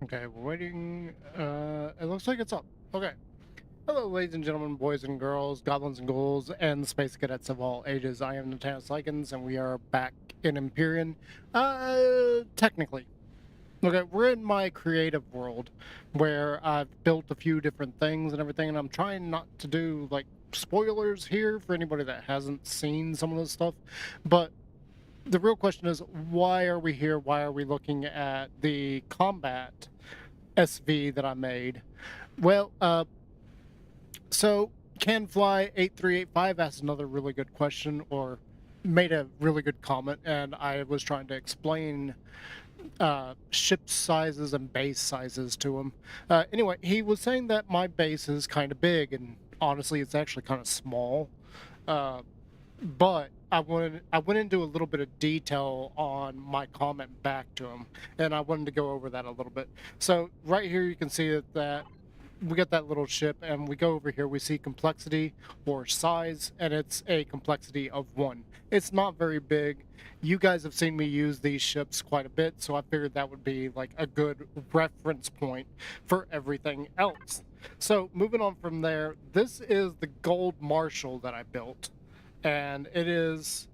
Okay, we're waiting. It looks like it's up. Okay. Hello, ladies and gentlemen, boys and girls, goblins and ghouls, and space cadets of all ages. I am Natanus Lycans, and we are back in Empyrion. Technically. Okay, we're in my creative world, where I've built a few different things and everything, and I'm trying not to do, like, spoilers here for anybody that hasn't seen some of this stuff, but the real question is, why are we here? Why are we looking at the combat SV that I made? Well, so CanFly8385 asked another really good question, or made a really good comment, and I was trying to explain ship sizes and base sizes to him. Anyway, he was saying that my base is kind of big, and honestly, it's actually kind of small. Uh, but I went into a little bit of detail on my comment back to him, and I wanted to go over that a little bit. So right here you can see that we got that little ship, and we go over here, we see complexity or size, and it's a complexity of 1. It's not very big. You guys have seen me use these ships quite a bit, so I figured that would be like a good reference point for everything else. So moving on from there, this is the Gold Marshal that I built, and it is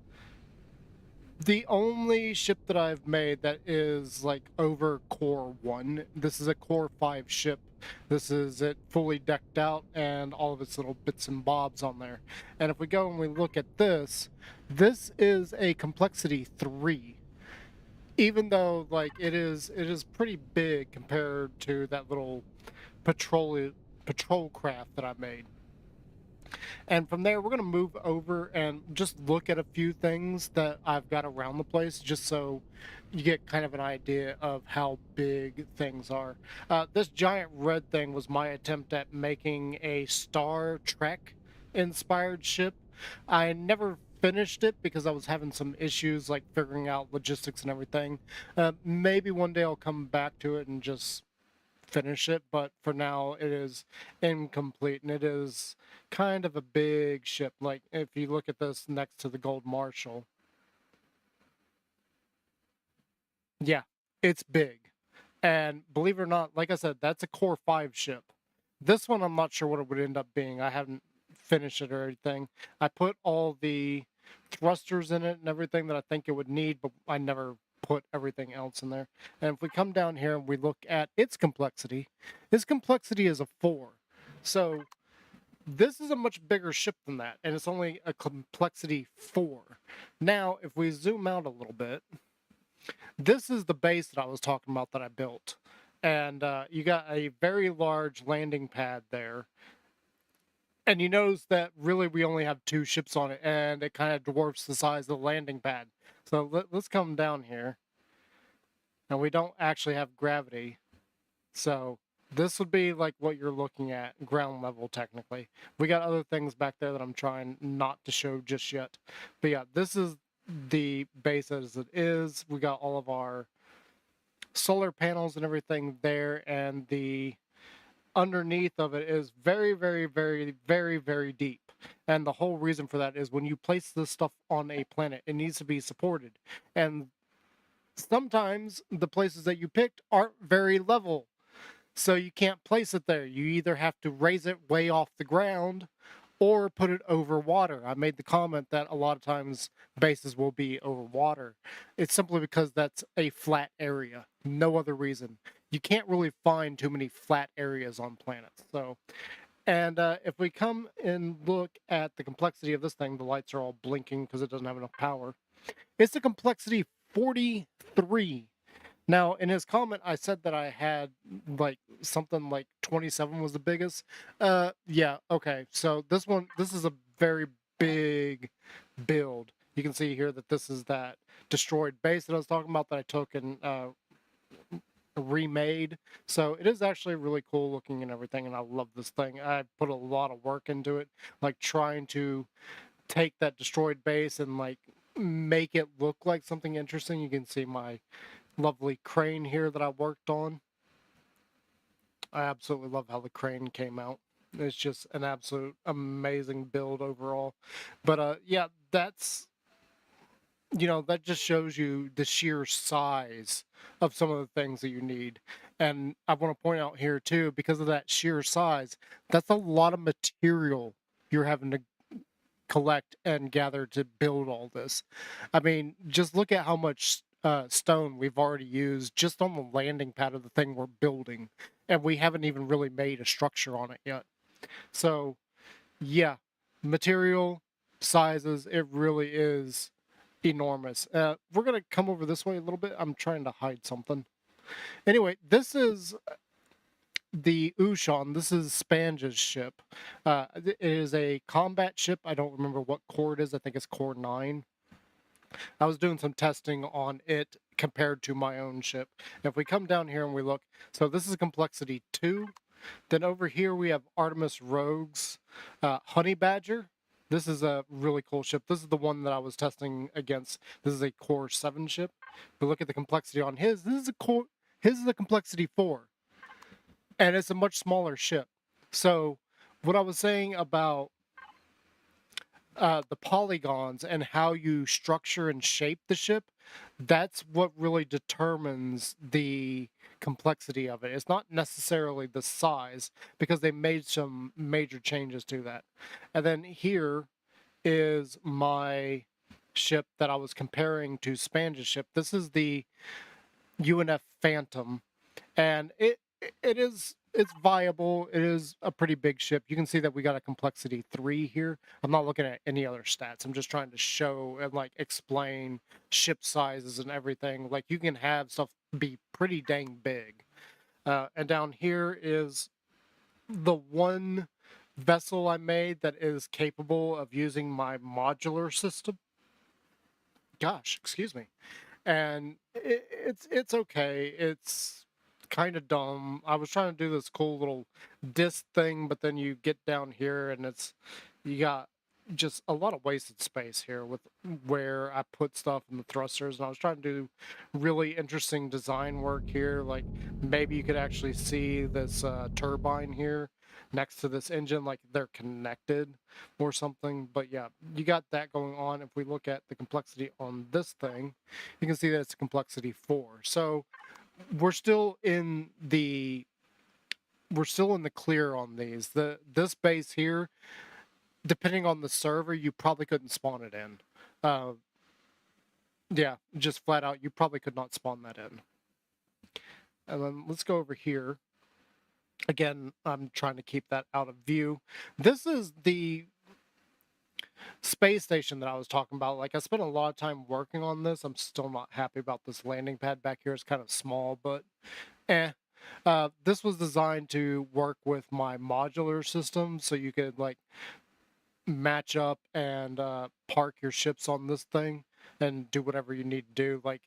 the only ship that I've made that is like over core 1. This is a core 5 ship. This is it fully decked out and all of its little bits and bobs on there. And if we go and we look at this is a complexity 3. Even though like it is pretty big compared to that little patrol craft that I made. And from there, we're going to move over and just look at a few things that I've got around the place, just so you get kind of an idea of how big things are. This giant red thing was my attempt at making a Star Trek inspired ship. I never finished it because I was having some issues like figuring out logistics and everything. Maybe one day I'll come back to it and just finish it, but for now it is incomplete, and it is kind of a big ship. Like if you look at this next to the Gold Marshal, yeah, it's big. And believe it or not, like I said, that's a core 5 ship. This one I'm not sure what it would end up being. I haven't finished it or anything. I put all the thrusters in it and everything that I think it would need, but I never put everything else in there. And if we come down here and we look at its complexity is a 4. So this is a much bigger ship than that, and it's only a complexity 4. Now, if we zoom out a little bit, this is the base that I was talking about that I built. And you got a very large landing pad there. And you notice that really we only have 2 ships on it, and it kind of dwarfs the size of the landing pad. So let's come down here. And we don't actually have gravity. So this would be like what you're looking at, ground level technically. We got other things back there that I'm trying not to show just yet. But yeah, this is the base as it is. We got all of our solar panels and everything there, and the underneath of it is very, very, very, very, very deep. And the whole reason for that is when you place this stuff on a planet, it needs to be supported. And sometimes the places that you picked aren't very level. So you can't place it there. You either have to raise it way off the ground or put it over water. I made the comment that a lot of times bases will be over water. It's simply because that's a flat area, no other reason. You can't really find too many flat areas on planets. So, and if we come and look at the complexity of this thing, the lights are all blinking because it doesn't have enough power. It's the complexity 43. Now, in his comment, I said that I had like something like 27 was the biggest. Yeah, okay. So this is a very big build. You can see here that this is that destroyed base that I was talking about that I took and remade. So it is actually really cool looking and everything, and I love this thing. I put a lot of work into it, like trying to take that destroyed base and like make it look like something interesting. You can see my lovely crane here that I worked on. I absolutely love how the crane came out. It's just an absolute amazing build overall. But yeah, that's you know, that just shows you the sheer size of some of the things that you need. And I want to point out here too, because of that sheer size, that's a lot of material you're having to collect and gather to build all this. I mean, just look at how much stone we've already used just on the landing pad of the thing we're building, and we haven't even really made a structure on it yet. So, yeah, material sizes, it really is enormous. We're gonna come over this way a little bit. I'm trying to hide something. Anyway, this is the Ushan. This is Spange's ship. It is a combat ship. I don't remember what core it is. I think it's core 9. I was doing some testing on it compared to my own ship. If we come down here and we look, so this is complexity 2. Then over here we have Artemis Rogue's Honey Badger. This is a really cool ship. This is the one that I was testing against. This is a core 7 ship. But look at the complexity on his. This is a core. His is a complexity 4, and it's a much smaller ship. So what I was saying about the polygons and how you structure and shape the ship, that's what really determines the complexity of it. It's not necessarily the size, because they made some major changes to that. And then here is my ship that I was comparing to Spange's ship. This is the UNF Phantom, and it's viable. It is a pretty big ship. You can see that we got a complexity 3 here. I'm not looking at any other stats. I'm just trying to show and like explain ship sizes and everything. Like, you can have stuff be pretty dang big. And down here is the one vessel I made that is capable of using my modular system. Gosh, excuse me. And it's okay. It's kind of dumb. I was trying to do this cool little disc thing, but then you get down here and you got just a lot of wasted space here with where I put stuff in the thrusters. And I was trying to do really interesting design work here. Like, maybe you could actually see this turbine here next to this engine, like they're connected or something. But yeah, you got that going on. If we look at the complexity on this thing, you can see that it's complexity 4. So we're still in the clear on these. This base here, depending on the server, you probably couldn't spawn it in. Yeah, just flat out, you probably could not spawn that in. And then let's go over here. Again, I'm trying to keep that out of view. This is the space station that I was talking about. Like, I spent a lot of time working on this. I'm still not happy about this landing pad back here. It's kind of small, but this was designed to work with my modular system, so you could like match up and park your ships on this thing and do whatever you need to do. Like,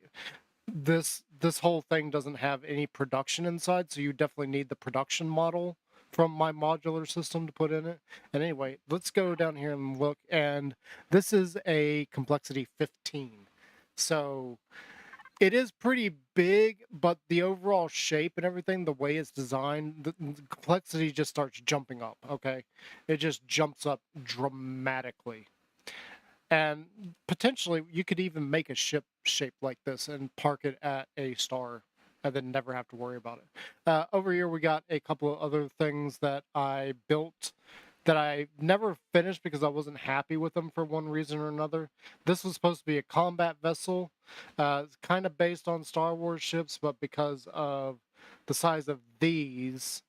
this whole thing doesn't have any production inside, so you definitely need the production model from my modular system to put in it. And anyway, let's go down here and look, and this is a complexity 15. So it is pretty big, but the overall shape and everything, the way it's designed, the complexity just starts jumping up, okay? It just jumps up dramatically. And potentially, you could even make a ship shaped like this and park it at a star and then never have to worry about it. Over here, we got a couple of other things that I built that I never finished because I wasn't happy with them for one reason or another. This was supposed to be a combat vessel. It's kind of based on Star Wars ships, but because of the size of these,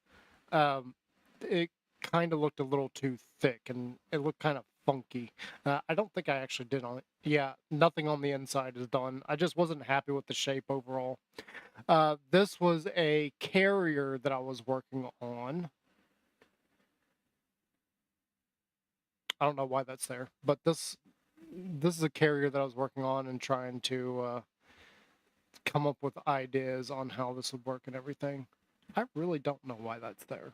it kind of looked a little too thick and it looked kind of funky. I don't think I actually did on it. Yeah, nothing on the inside is done. I just wasn't happy with the shape overall. This was a carrier that I was working on. I don't know why that's there, but this is a carrier that I was working on and trying to come up with ideas on how this would work and everything. I really don't know why that's there.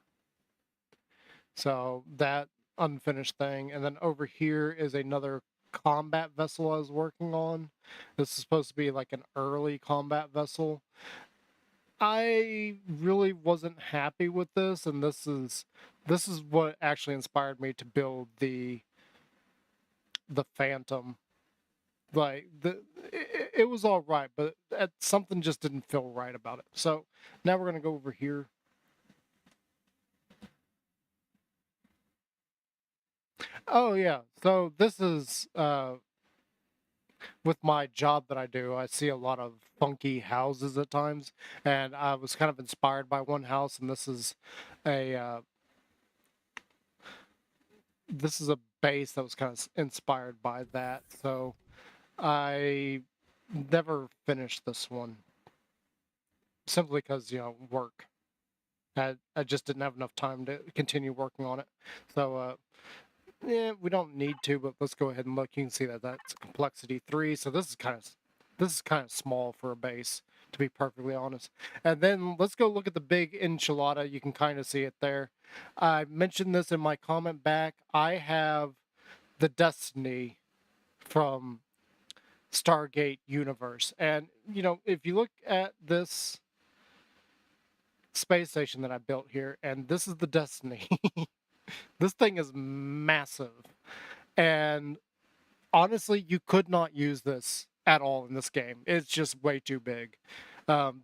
So that unfinished thing, and then over here is another combat vessel I was working on. This is supposed to be like an early combat vessel. I really wasn't happy with this, and this is what actually inspired me to build the Phantom Like it was all right, but something just didn't feel right about it. So now we're gonna go over here. Oh yeah, so this is with my job that I do. I see a lot of funky houses at times, and I was kind of inspired by one house, and a this is a base that was kind of inspired by that. So I never finished this one simply because work. I just didn't have enough time to continue working on it. So yeah, we don't need to, but let's go ahead and look. You can see that that's complexity 3. So this is kind of small for a base, to be perfectly honest. And then let's go look at the big enchilada. You can kind of see it there. I mentioned this in my comment back. I have the Destiny from Stargate universe. And if you look at this space station that I built here, and this is the Destiny. This thing is massive. And honestly, you could not use this at all in this game. It's just way too big.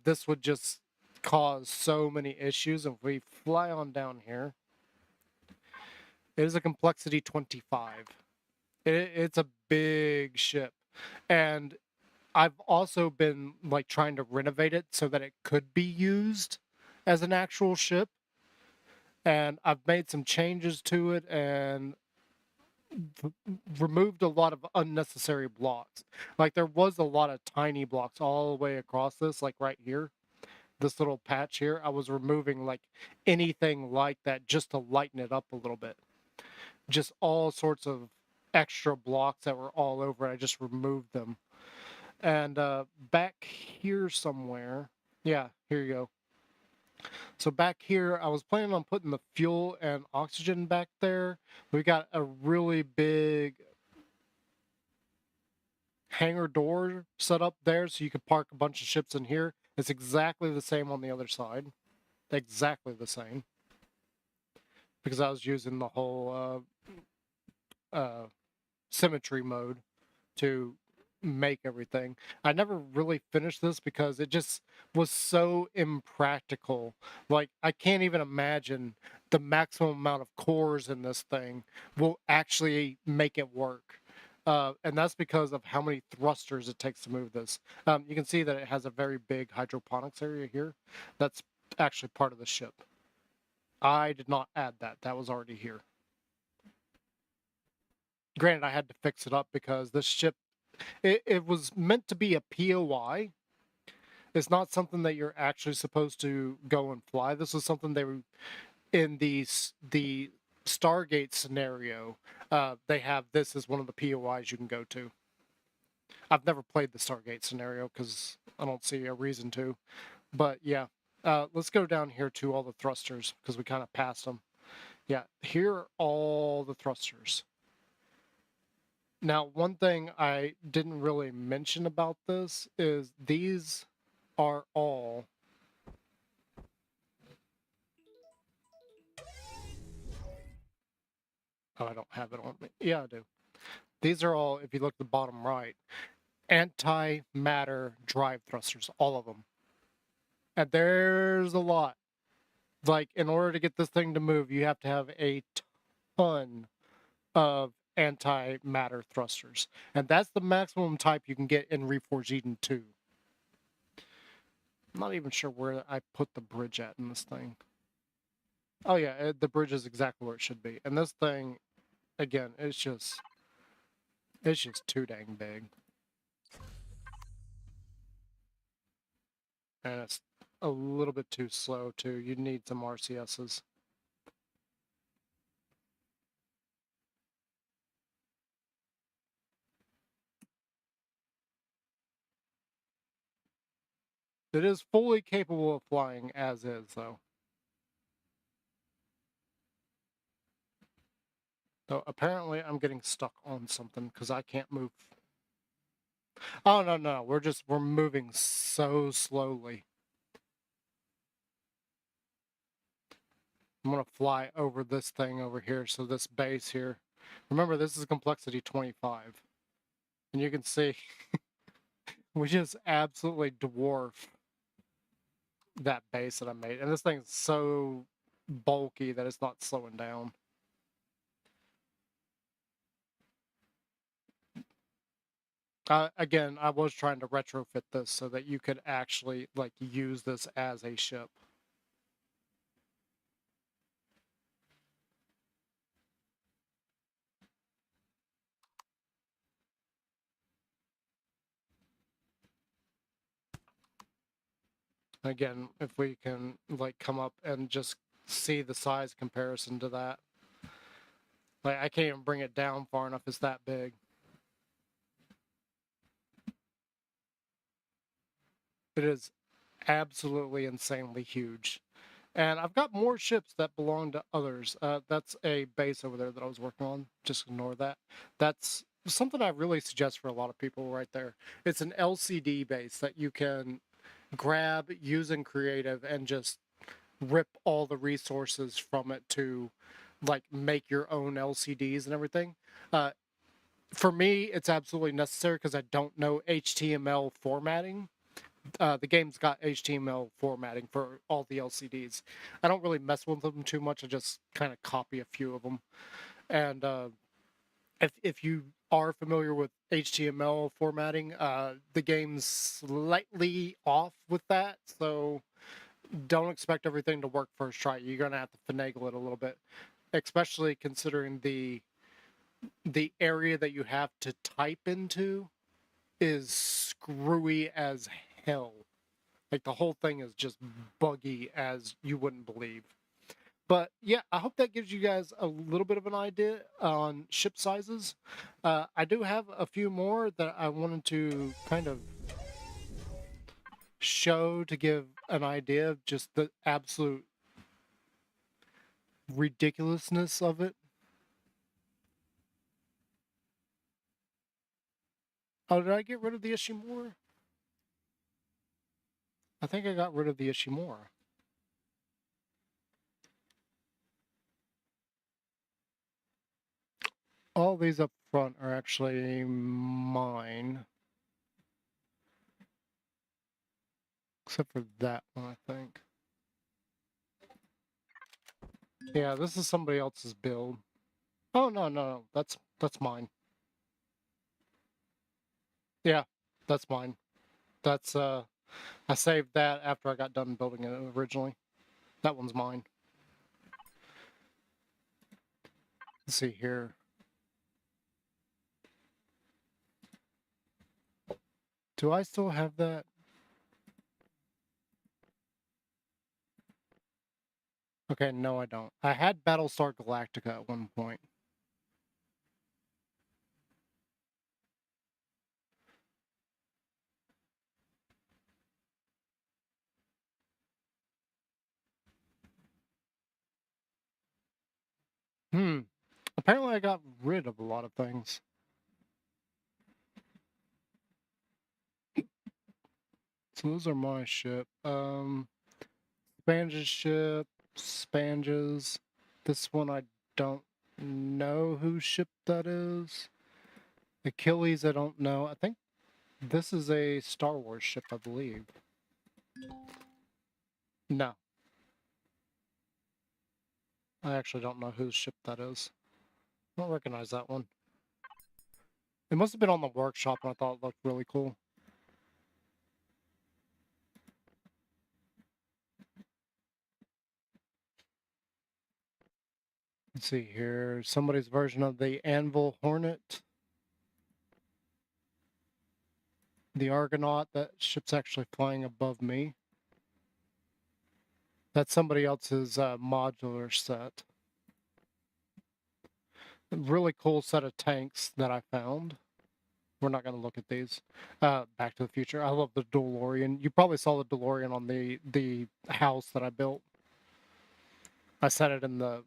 This would just cause so many issues. If we fly on down here, it is a complexity 25. It's a big ship. And I've also been like trying to renovate it so that it could be used as an actual ship. And I've made some changes to it and removed a lot of unnecessary blocks. Like there was a lot of tiny blocks all the way across this, like right here, this little patch here. I was removing like anything like that just to lighten it up a little bit. Just all sorts of extra blocks that were all over it. I just removed them. And back here somewhere, yeah, here you go. So back here, I was planning on putting the fuel and oxygen back there. We got a really big hangar door set up there so you could park a bunch of ships in here. It's exactly the same on the other side. Exactly the same. Because I was using the whole symmetry mode to make everything. I never really finished this because it just was so impractical. Like I can't even imagine the maximum amount of cores in this thing will actually make it work. And that's because of how many thrusters it takes to move this. You can see that it has a very big hydroponics area here. That's actually part of the ship. I did not add that. That was already here. Granted, I had to fix it up because this ship, it was meant to be a POI. It's not something that you're actually supposed to go and fly. This was something they were in the Stargate scenario. They have this as one of the POIs you can go to. I've never played the Stargate scenario because I don't see a reason to. But yeah, let's go down here to all the thrusters because we kind of passed them. Yeah, here are all the thrusters. Now, one thing I didn't really mention about this is these are all oh, I don't have it on me. Yeah, I do. These are all, if you look at the bottom right, antimatter drive thrusters, all of them. And there's a lot. Like, in order to get this thing to move, you have to have a ton of antimatter thrusters. And that's the maximum type you can get in Reforged Eden 2. I'm not even sure where I put the bridge at in this thing. Oh yeah, the bridge is exactly where it should be. And this thing, again, it's just too dang big. And it's a little bit too slow too. You need some RCSs. It is fully capable of flying as is, though. So apparently I'm getting stuck on something because I can't move. Oh, no. We're moving so slowly. I'm going to fly over this thing over here. So this base here. Remember, this is complexity 25. And you can see we just absolutely dwarf that base that I made. And this thing's so bulky that it's not slowing down. Again, I was trying to retrofit this so that you could actually like use this as a ship. Again, if we can like come up and just see the size comparison to that. Like I can't even bring it down far enough, it's that big. It is absolutely insanely huge. And I've got more ships that belong to others. That's a base over there that I was working on. Just ignore that. That's something I really suggest for a lot of people right there. It's an LCD base that you can grab, use in creative, and just rip all the resources from it to like make your own LCDs and everything. For me, it's absolutely necessary because I don't know HTML formatting. The game's got HTML formatting for all the LCDs. I don't really mess with them too much. I just kind of copy a few of them. And if you are familiar with HTML formatting, the game's slightly off with that. So don't expect everything to work first try. You're gonna have to finagle it a little bit, especially considering the area that you have to type into is screwy as hell. Like the whole thing is just buggy as you wouldn't believe. But yeah, I hope that gives you guys a little bit of an idea on ship sizes. I do have a few more that I wanted to kind of show to give an idea of just the absolute ridiculousness of it. Oh, did I get rid of the Ishimura? I think I got rid of the Ishimura. All these up front are actually mine. Except for that one, I think. Yeah, this is somebody else's build. Oh, no. That's mine. Yeah, that's mine. That's, I saved that after I got done building it originally. That one's mine. Let's see here. Do I still have that? Okay, no, I don't. I had Battlestar Galactica at one point. Hmm. Apparently I got rid of a lot of things. So those are my ship. Spange's ship, Spanges. This one I don't know whose ship that is. Achilles, I don't know. I think this is a Star Wars ship, I believe. No. I actually don't know whose ship that is. I don't recognize that one. It must have been on the workshop and I thought it looked really cool. Let's see here. Somebody's version of the Anvil Hornet. The Argonaut, that ship's actually flying above me. That's somebody else's modular set. A really cool set of tanks that I found. We're not going to look at these. Back to the Future. I love the DeLorean. You probably saw the DeLorean on the house that I built. I set it in the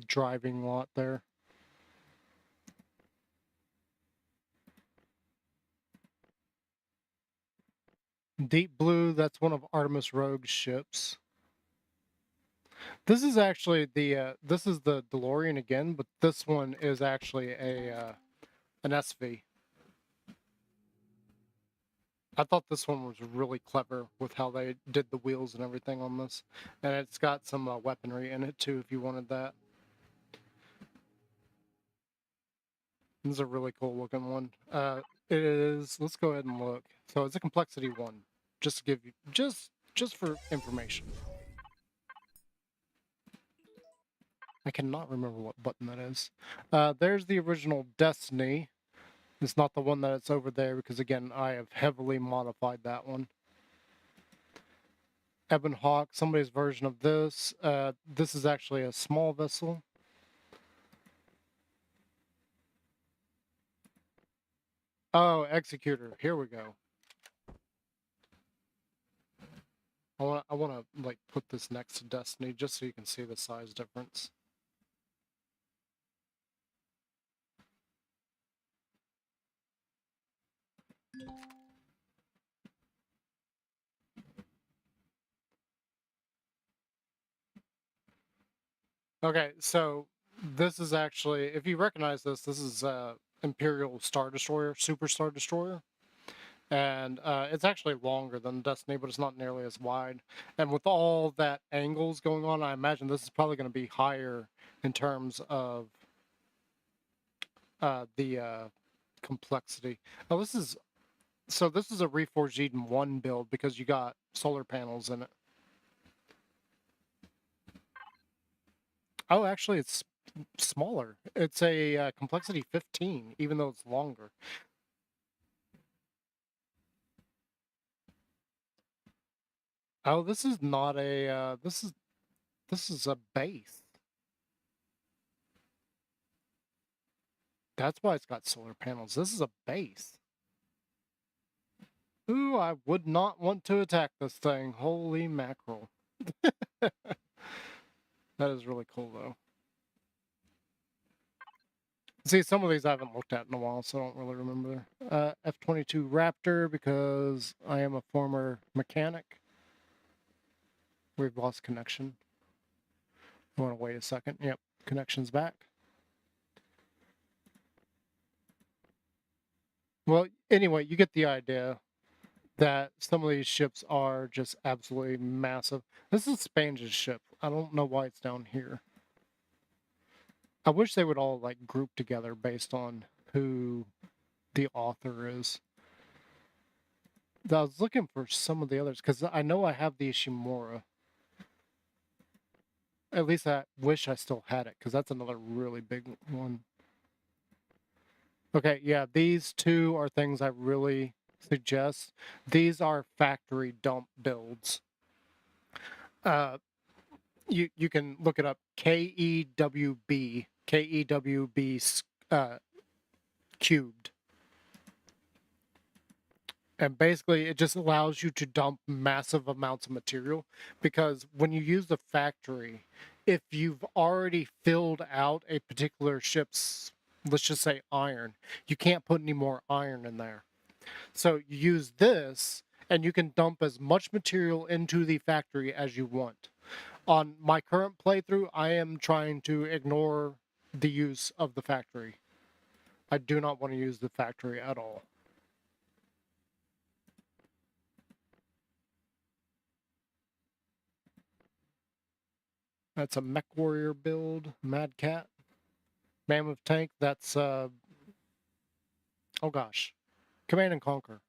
driving lot there. Deep Blue, that's one of Artemis Rogue's ships. This is actually this is the DeLorean again, but this one is actually a an SV. I thought this one was really clever with how they did the wheels and everything on this. And it's got some weaponry in it too, if you wanted that. This is a really cool looking one. It is, let's go ahead and look. So it's a complexity 1, just to give you, just for information. I cannot remember what button that is. There's the original Destiny. It's not the one that it's over there because, again, I have heavily modified that one. Ebon Hawk, somebody's version of this. This is actually a small vessel. Oh, Executor. Here we go. I want to like put this next to Destiny just so you can see the size difference. Okay, so this is actually, if you recognize this, this is Imperial Star Destroyer, Super Star Destroyer. And it's actually longer than Destiny, but it's not nearly as wide. And with all that angles going on, I imagine this is probably going to be higher in terms of the complexity. Oh, this is a Reforged Eden 1 build because you got solar panels in it. Oh, actually, it's smaller. It's a complexity 15, even though it's longer. Oh, this is not a. This is a base. That's why it's got solar panels. This is a base. Ooh, I would not want to attack this thing. Holy mackerel. That is really cool, though. See, some of these I haven't looked at in a while, so I don't really remember. F-22 Raptor, because I am a former mechanic. We've lost connection. I want to wait a second. Yep, connection's back. Well, anyway, you get the idea that some of these ships are just absolutely massive. This is Spange's ship. I don't know why it's down here. I wish they would all like group together based on who the author is. I was looking for some of the others because I know I have the Ishimura. At least I wish I still had it because that's another really big one. Okay, yeah, these two are things I really suggest. These are factory dump builds. You can look it up. KEWB cubed. And basically, it just allows you to dump massive amounts of material because when you use the factory, if you've already filled out a particular ship's, let's just say iron, you can't put any more iron in there. So you use this and you can dump as much material into the factory as you want. On my current playthrough, I am trying to ignore the use of the factory. I do not want to use the factory at all. That's a Mech Warrior build. Mad Cat. Mammoth Tank. That's, oh gosh. Command and Conquer.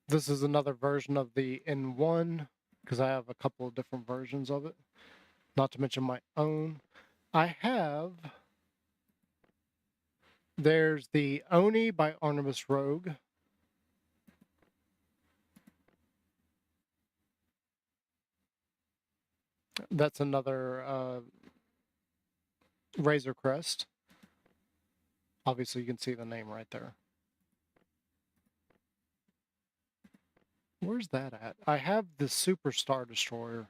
This is another version of the N1, because I have a couple of different versions of it. Not to mention my own. I have... There's the Oni by Artemis Rogue. That's another Razor Crest. Obviously, you can see the name right there. Where's that at? I have the Super Star Destroyer.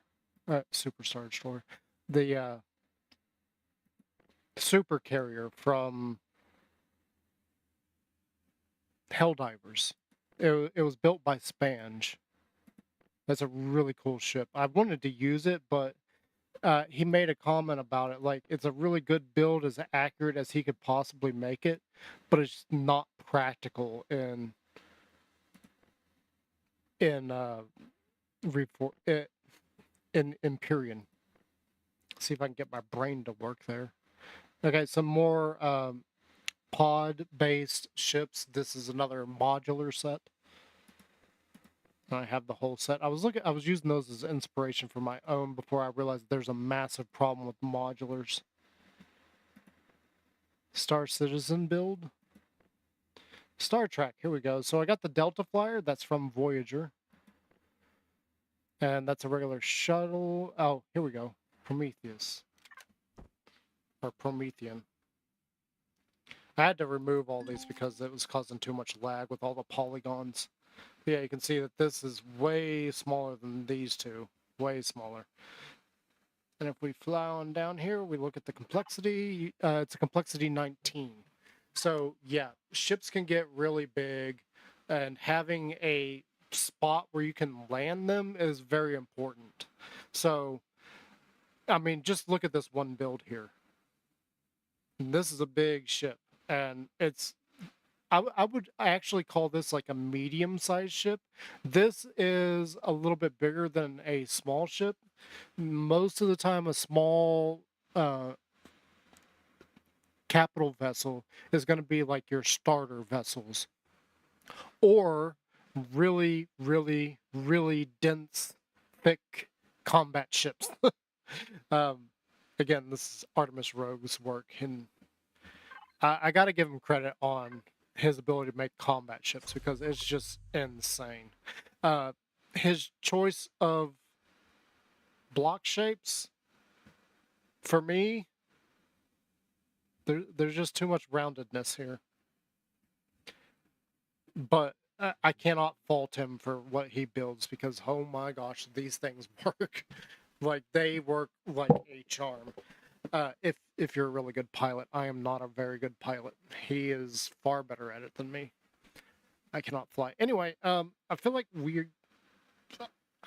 Super Star Destroyer. The Super Carrier from Helldivers. It was built by Spange. That's a really cool ship. I wanted to use it, but he made a comment about it. Like, it's a really good build, as accurate as he could possibly make it, but it's not practical in in in Empyrion. See if I can get my brain to work there. Okay, some more pod-based ships. This is another modular set. I have the whole set. I was using those as inspiration for my own before I realized there's a massive problem with modulars. Star Citizen build. Star Trek, here we go. So I got the Delta Flyer, that's from Voyager. And that's a regular shuttle. Oh, here we go. Prometheus. Or Promethean. I had to remove all these because it was causing too much lag with all the polygons. Yeah, you can see that this is way smaller than these two. Way smaller. And if we fly on down here, we look at the complexity. It's a complexity 19. So yeah, ships can get really big, and having a spot where you can land them is very important. So, I mean, just look at this one build here. This is a big ship, and I would actually call this like a medium-sized ship. This is a little bit bigger than a small ship. Most of the time, a small capital vessel is going to be like your starter vessels, or really, really, really dense, thick combat ships. Again, this is Artemis Rogue's work, and I got to give him credit on his ability to make combat ships because it's just insane. His choice of block shapes, for me, there's just too much roundedness here. But I cannot fault him for what he builds because, oh my gosh, these things work. Like, they work like a charm. If you're a really good pilot, I am not a very good pilot. He is far better at it than me. I cannot fly. Anyway, I feel like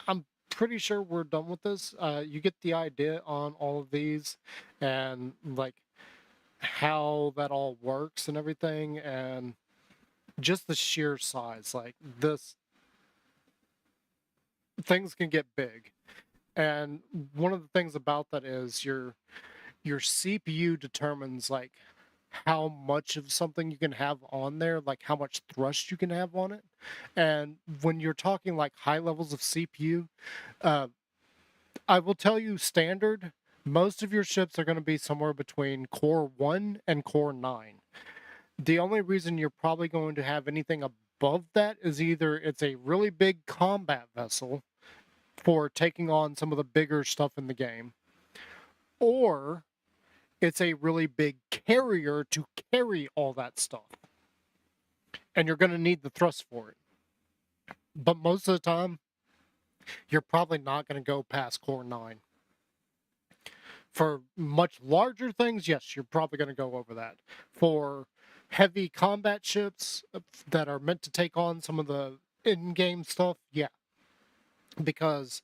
I'm pretty sure we're done with this. You get the idea on all of these and like how that all works and everything, and just the sheer size. Like, this, things can get big. And one of the things about that is your CPU determines like how much of something you can have on there, like how much thrust you can have on it. And when you're talking like high levels of CPU, I will tell you standard, most of your ships are going to be somewhere between core 1 and core 9. The only reason you're probably going to have anything above that is either it's a really big combat vessel for taking on some of the bigger stuff in the game, or it's a really big carrier to carry all that stuff. And you're going to need the thrust for it. But most of the time, you're probably not going to go past core 9. For much larger things, yes, you're probably going to go over that. For heavy combat ships that are meant to take on some of the in-game stuff, yeah. Because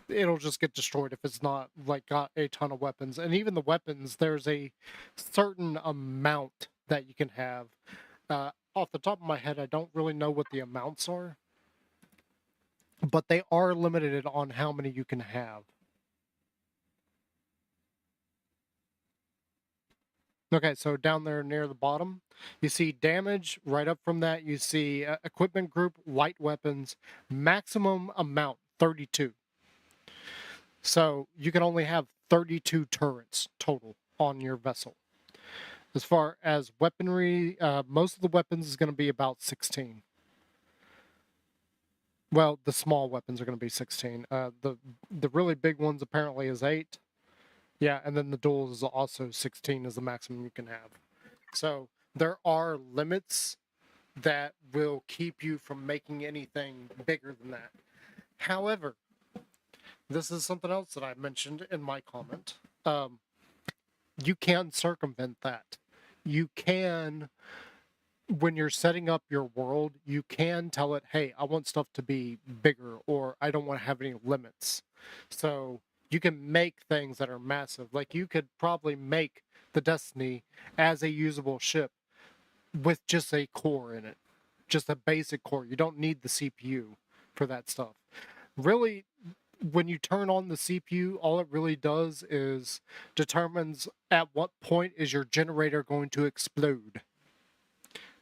it'll just get destroyed if it's not like got a ton of weapons. And even the weapons, there's a certain amount that you can have. Off the top of my head, I don't really know what the amounts are, but they are limited on how many you can have. Okay, so down there near the bottom, you see damage. Right up from that, you see equipment group, light weapons, maximum amount, 32. So you can only have 32 turrets total on your vessel. As far as weaponry, most of the weapons is going to be about 16. Well, the small weapons are going to be 16. The really big ones apparently is 8. Yeah, and then the duels is also 16 is the maximum you can have. So there are limits that will keep you from making anything bigger than that. However, this is something else that I mentioned in my comment. You can circumvent that. You can, when you're setting up your world, you can tell it, hey, I want stuff to be bigger, or I don't want to have any limits. So you can make things that are massive. Like, you could probably make the Destiny as a usable ship with just a core in it. Just a basic core. You don't need the CPU for that stuff. Really, when you turn on the CPU, all it really does is determines at what point is your generator going to explode,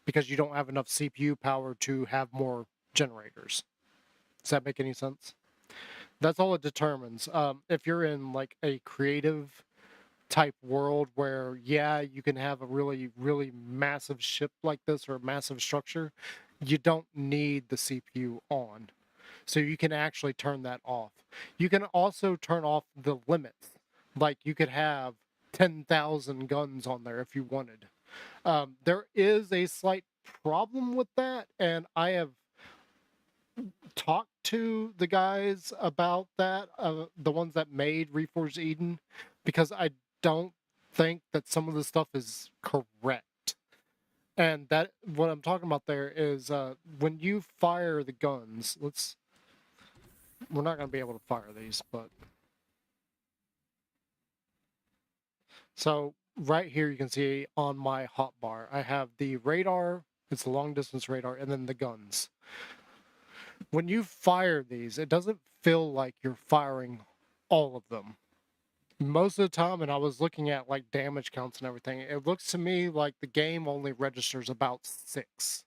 because you don't have enough CPU power to have more generators. Does that make any sense? That's all it determines. If you're in like a creative type world where, yeah, you can have a really, really massive ship like this or a massive structure, you don't need the CPU on. So you can actually turn that off. You can also turn off the limits. Like you could have 10,000 guns on there if you wanted. There is a slight problem with that, and I have talked to the guys about that, the ones that made Reforged Eden, because I don't think that some of the stuff is correct. And that what I'm talking about there is when you fire the guns, we're not going to be able to fire these, but so right here you can see on my hotbar, I have the radar, it's a long distance radar, and then the guns. When you fire these, it doesn't feel like you're firing all of them. Most of the time, and I was looking at like damage counts and everything, it looks to me like the game only registers about 6.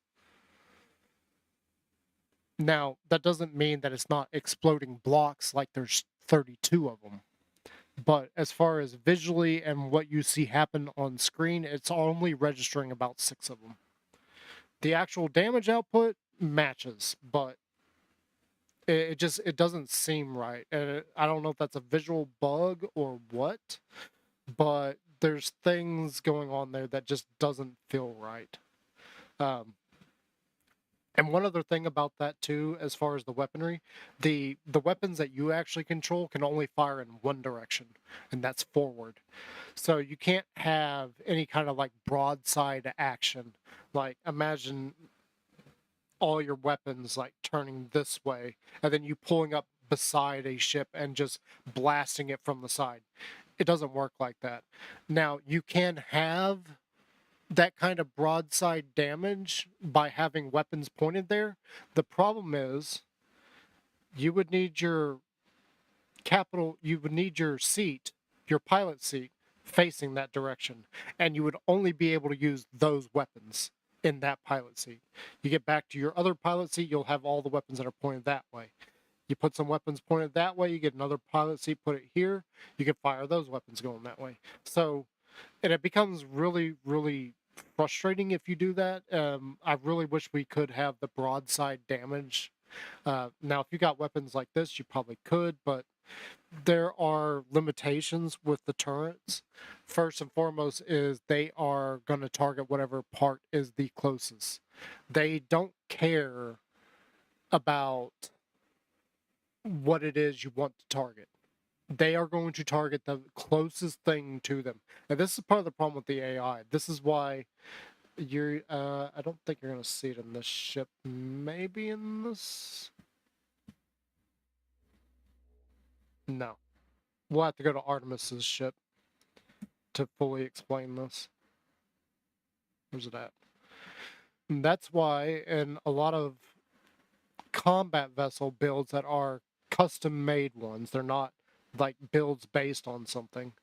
Now, that doesn't mean that it's not exploding blocks like there's 32 of them. But as far as visually and what you see happen on screen, it's only registering about 6 of them. The actual damage output matches, but it doesn't seem right. And I don't know if that's a visual bug or what, but there's things going on there that just doesn't feel right. And one other thing about that too, as far as the weaponry, the weapons that you actually control can only fire in one direction, and that's forward. So you can't have any kind of like broadside action. Like imagine all your weapons like turning this way, and then you pulling up beside a ship and just blasting it from the side. It doesn't work like that. Now you can have that kind of broadside damage by having weapons pointed there. The problem is you would need your seat, your pilot seat, facing that direction, and you would only be able to use those weapons in that pilot seat. You get back to your other pilot seat, you'll have all the weapons that are pointed that way. You put some weapons pointed that way, you get another pilot seat, put it here, you can fire those weapons going that way. So, and it becomes really, really frustrating if you do that. I really wish we could have the broadside damage. Now, if you got weapons like this, you probably could, but there are limitations with the turrets. First and foremost is they are going to target whatever part is the closest. They don't care about what it is you want to target. They are going to target the closest thing to them. And this is part of the problem with the AI. This is why you're, I don't think you're going to see it in this ship. Maybe in this? No. We'll have to go to Artemis's ship to fully explain this. Where's it at? And that's why in a lot of combat vessel builds that are custom made ones, they're not like builds based on something.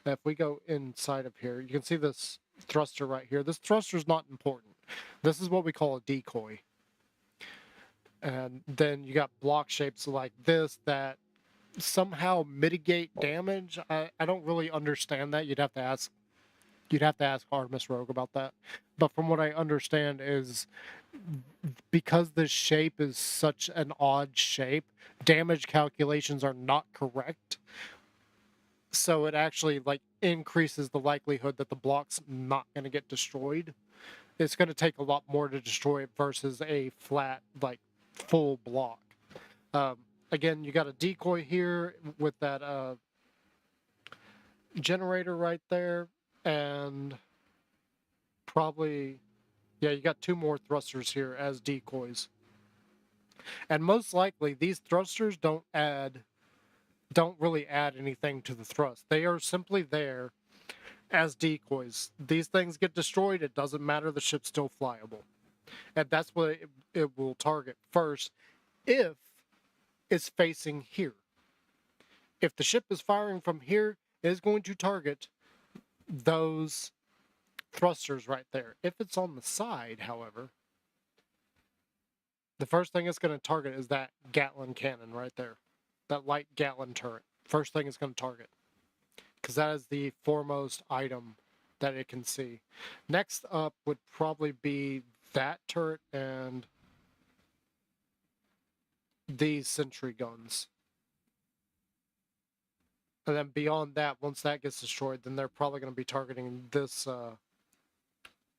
Now, if we go inside of here, you can see this thruster right here. This thruster is not important. This is what we call a decoy. And then you got block shapes like this that somehow mitigate damage. I don't really understand that. You'd have to ask Artemis Rogue about that. But from what I understand is because this shape is such an odd shape, damage calculations are not correct. So it actually like increases the likelihood that the block's not going to get destroyed. It's going to take a lot more to destroy it versus a flat, like full block. Again, you got a decoy here with that generator right there, and probably, yeah, you got 2 more thrusters here as decoys. And most likely, these thrusters don't really add anything to the thrust. They are simply there as decoys. These things get destroyed, it doesn't matter, the ship's still flyable. And that's what it will target first if is facing here. If the ship is firing from here, it is going to target those thrusters right there. If it's on the side, however, the first thing it's going to target is that Gatling cannon right there. That light Gatling turret. First thing it's going to target. Because that is the foremost item that it can see. Next up would probably be that turret and these sentry guns. And then beyond that, once that gets destroyed, then they're probably going to be targeting this, or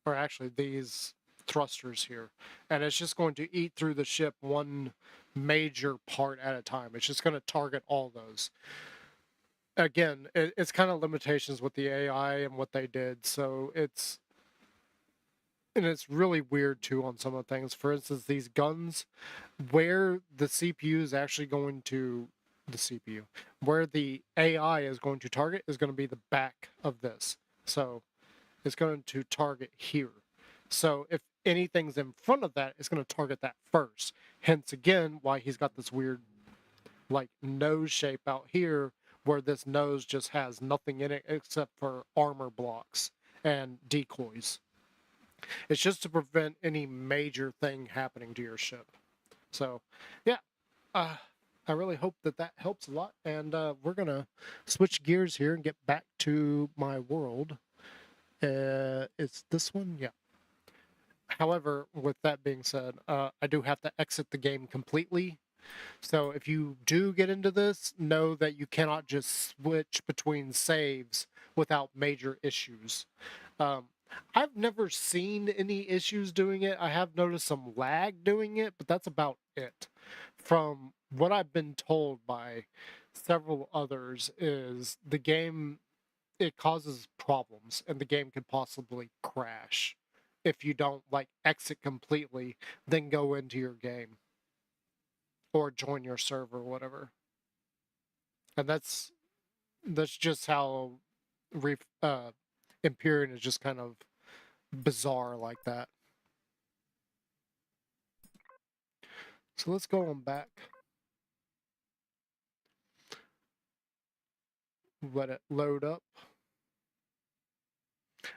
actually these thrusters here. And it's just going to eat through the ship one major part at a time. It's just going to target all those. Again, it's kind of limitations with the AI and what they did. So it's really weird too on some of the things. For instance, these guns, where the CPU is actually going to the CPU, where the AI is going to target is going to be the back of this. So it's going to target here. So if anything's in front of that, it's going to target that first. Hence again, why he's got this weird like nose shape out here, where this nose just has nothing in it except for armor blocks and decoys. It's just to prevent any major thing happening to your ship. So, yeah, I really hope that that helps a lot. And we're going to switch gears here and get back to my world. It's this one? Yeah. However, with that being said, I do have to exit the game completely. So if you do get into this, know that you cannot just switch between saves without major issues. I've never seen any issues doing it. I have noticed some lag doing it, but that's about it. From what I've been told by several others is the game, it causes problems and the game could possibly crash if you don't like exit completely, then go into your game or join your server or whatever. And that's just how Empyrion is just kind of bizarre like that. So let's go on back. Let it load up.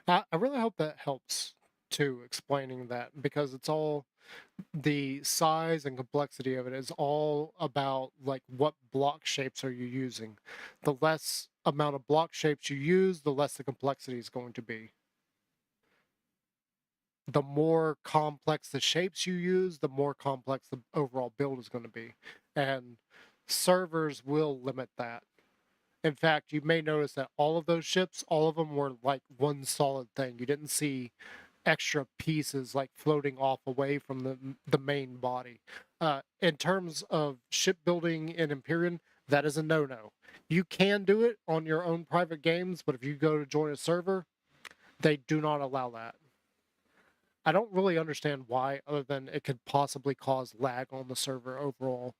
I really hope that helps too, explaining that, because it's all the size and complexity of it is all about like what block shapes are you using. The less amount of block shapes you use, the less the complexity is going to be. The more complex the shapes you use, the more complex the overall build is going to be. And servers will limit that. In fact, you may notice that all of those ships, all of them were like one solid thing. You didn't see extra pieces like floating off away from the main body. In terms of shipbuilding in Empyrion, that is a no-no. You can do it on your own private games, but if you go to join a server, they do not allow that. I don't really understand why, other than it could possibly cause lag on the server overall,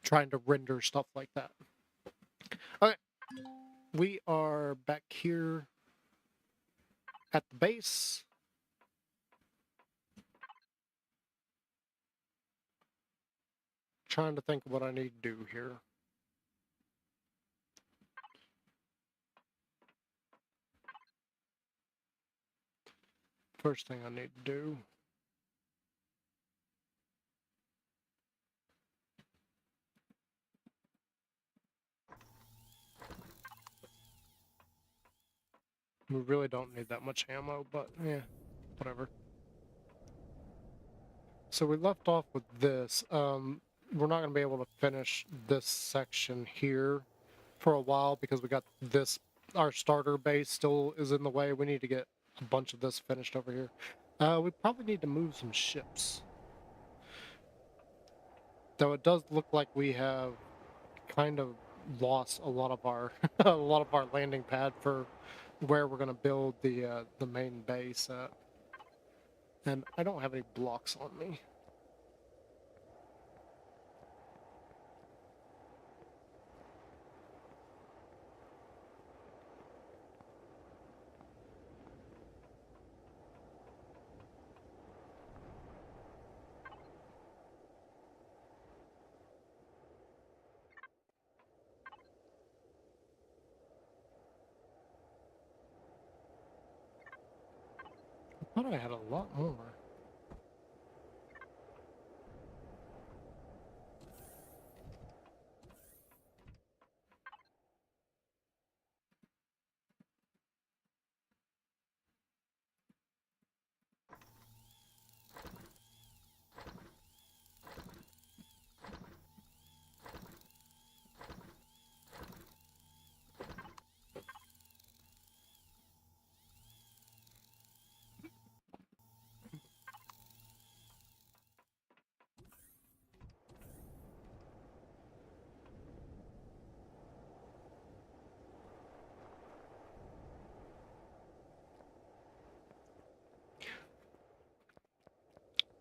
trying to render stuff like that. Okay, we are back here at the base. Trying to think of what I need to do here. First thing I need to do. We really don't need that much ammo, but yeah, whatever. So we left off with this. We're not going to be able to finish this section here for a while because we got this, our starter base still is in the way. We need to get a bunch of this finished over here. We probably need to move some ships. Though it does look like we have kind of lost a lot of our a lot of our landing pad for where we're going to build the main base at. And I don't have any blocks on me. I thought I had a lot more.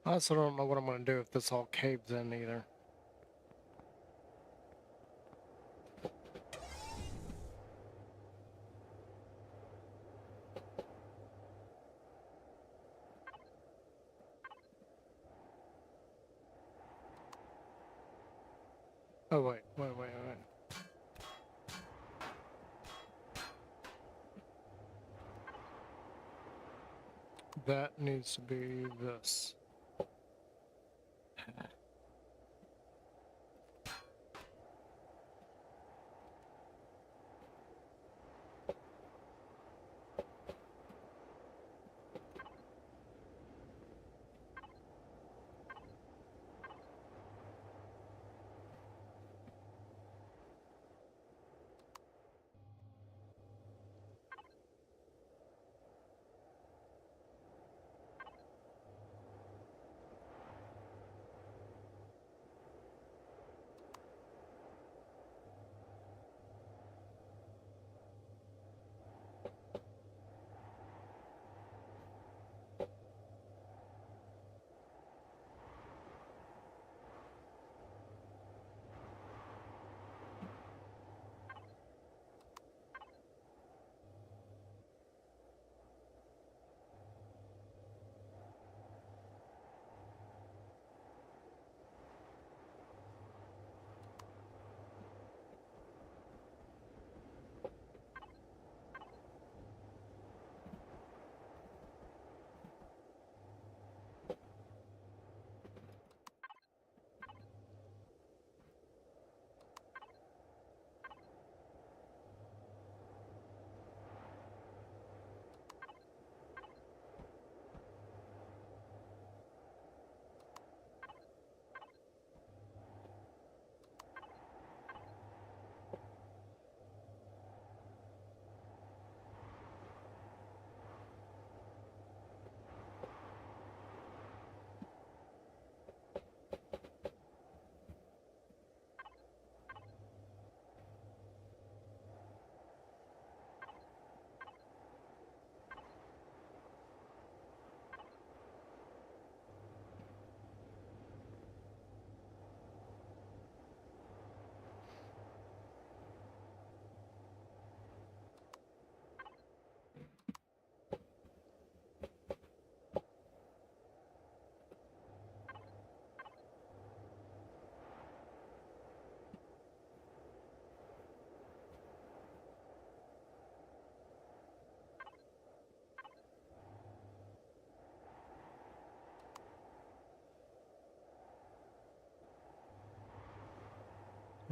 I also don't know what I'm going to do if this all caves in either. Oh, wait. That needs to be this.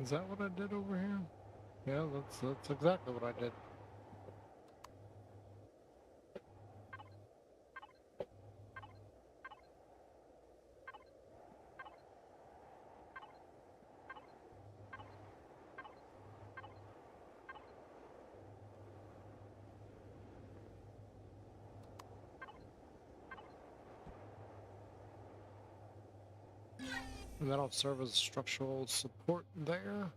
Is that what I did over here? Yeah, that's exactly what I did. And that'll serve as structural support there.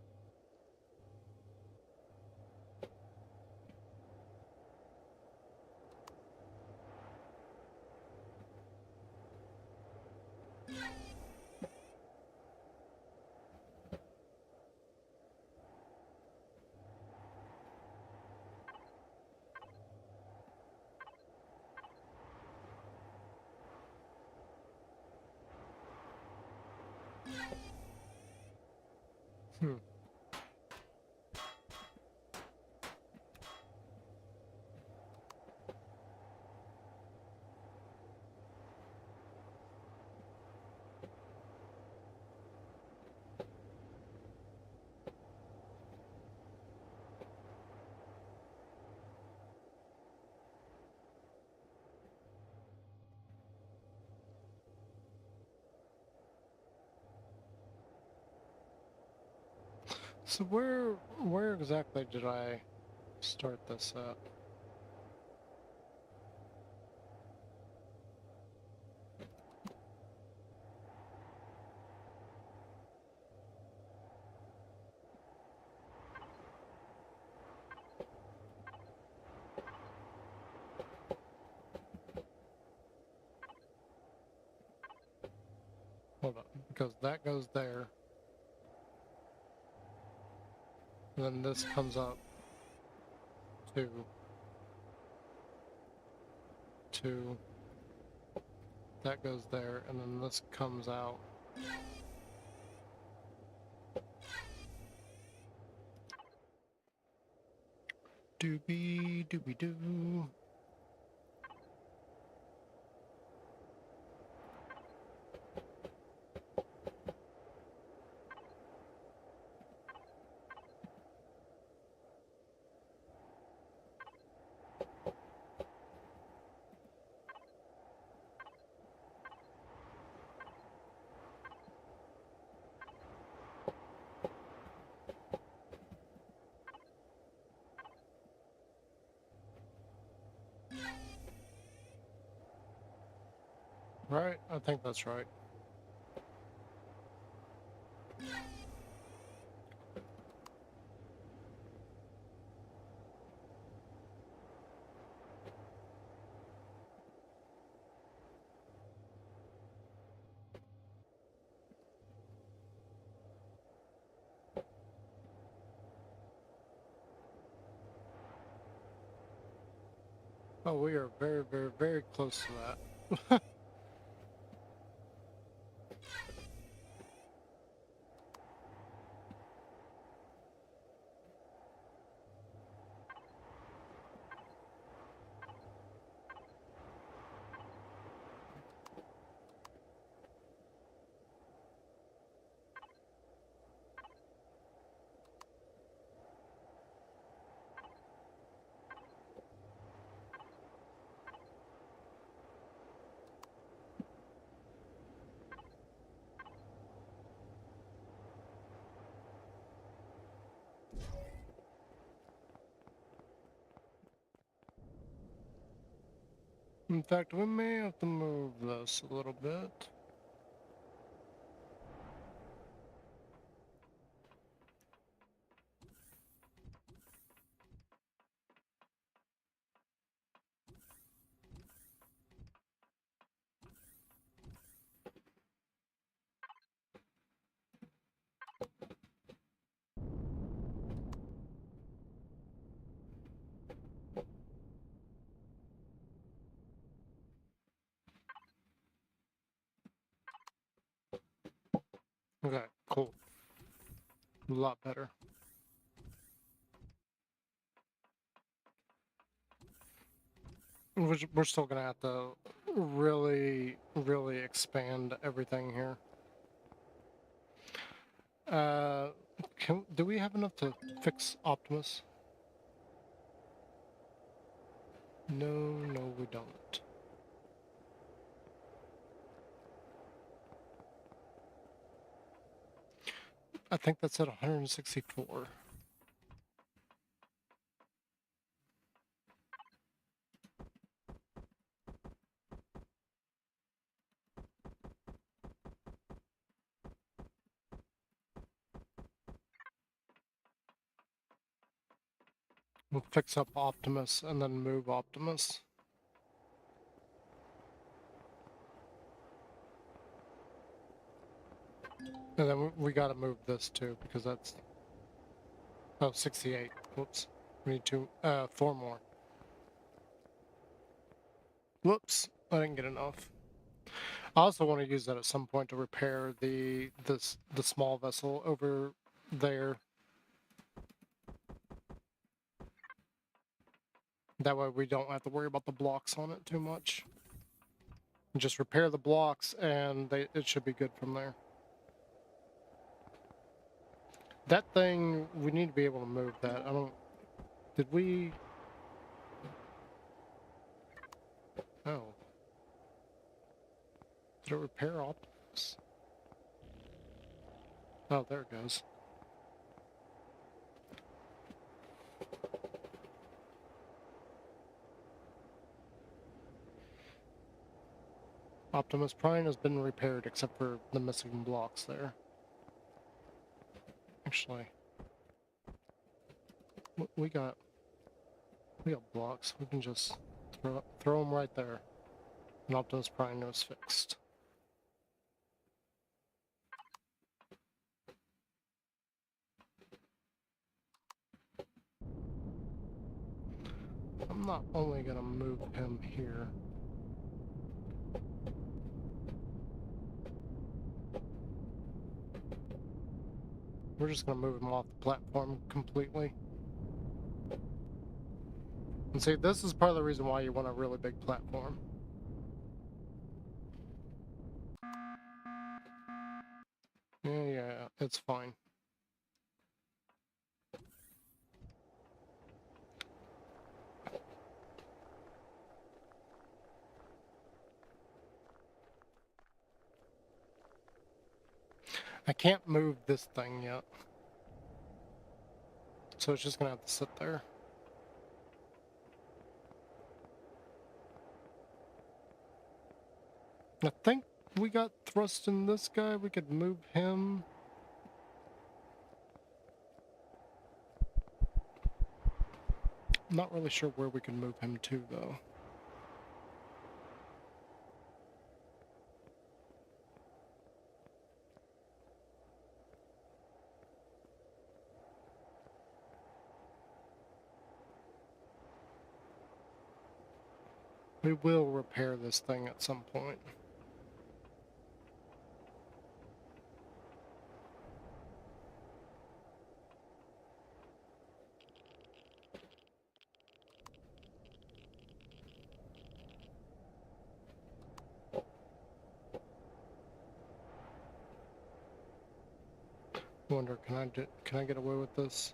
Hmm. So where exactly did I start this at? Hold on, because that goes there. And then this comes up to that goes there, and then this comes out. Doobie doobie doo. Right? I think that's right. Oh, we are very, very, very close to that. In fact, we may have to move this a little bit. Okay, cool. A lot better. We're still gonna have to really, really expand everything here. Do we have enough to fix Optimus? No, we don't. I think that's at 164. We'll fix up Optimus and then move Optimus. And then we gotta move this too, because that's... Oh, 68. Whoops. We need 4 more. Whoops. I didn't get enough. I also want to use that at some point to repair the small vessel over there. That way we don't have to worry about the blocks on it too much. Just repair the blocks and it should be good from there. That thing, we need to be able to move that. I don't... Did we... Oh. Did it repair Optimus? Oh, there it goes. Optimus Prime has been repaired except for the missing blocks there. Actually, we got blocks. We can just throw them right there. And Optimus Prime is fixed. I'm not only gonna move him here. We're just gonna move him off the platform completely. And see, this is part of the reason why you want a really big platform. Yeah, it's fine. I can't move this thing yet. So it's just gonna have to sit there. I think we got thrust in this guy. We could move him. I'm not really sure where we can move him to, though. We will repair this thing at some point. Wonder, can I get away with this?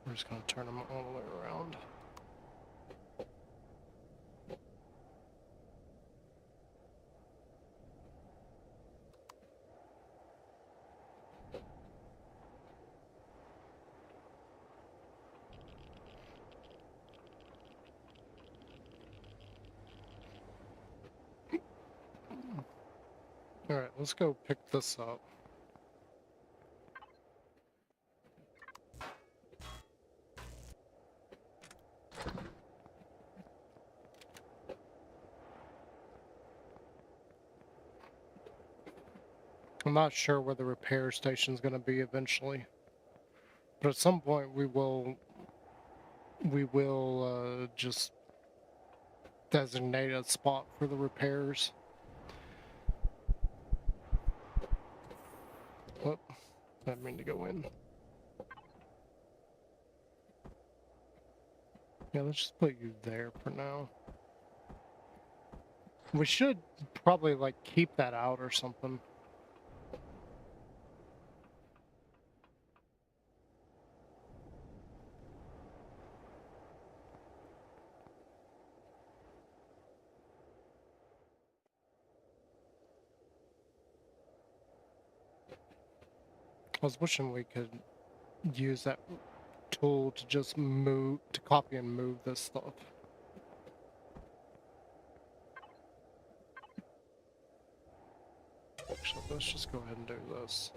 We're just gonna turn them all the way around. Alright, let's go pick this up. I'm not sure where the repair station's gonna be eventually. But at some point we will just designate a spot for the repairs. Oh, I didn't mean to go in. Yeah, let's just put you there for now. We should probably, like, keep that out or something. I was wishing we could use that tool to just copy and move this stuff. Actually, let's just go ahead and do this.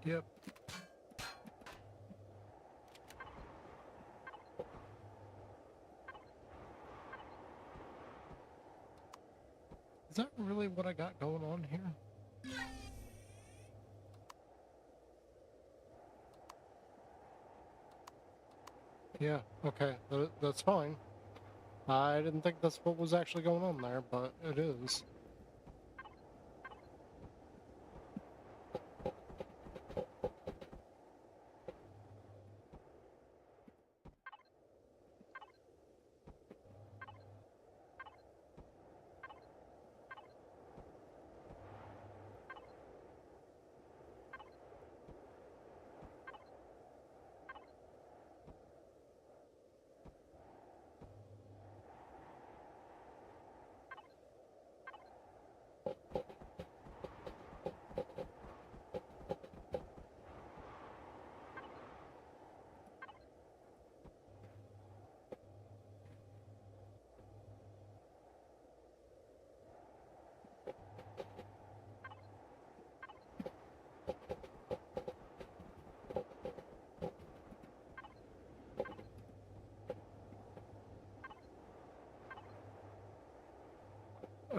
Yep. that really what I got going on here? Yeah, okay, that's fine. I didn't think that's what was actually going on there, but it is.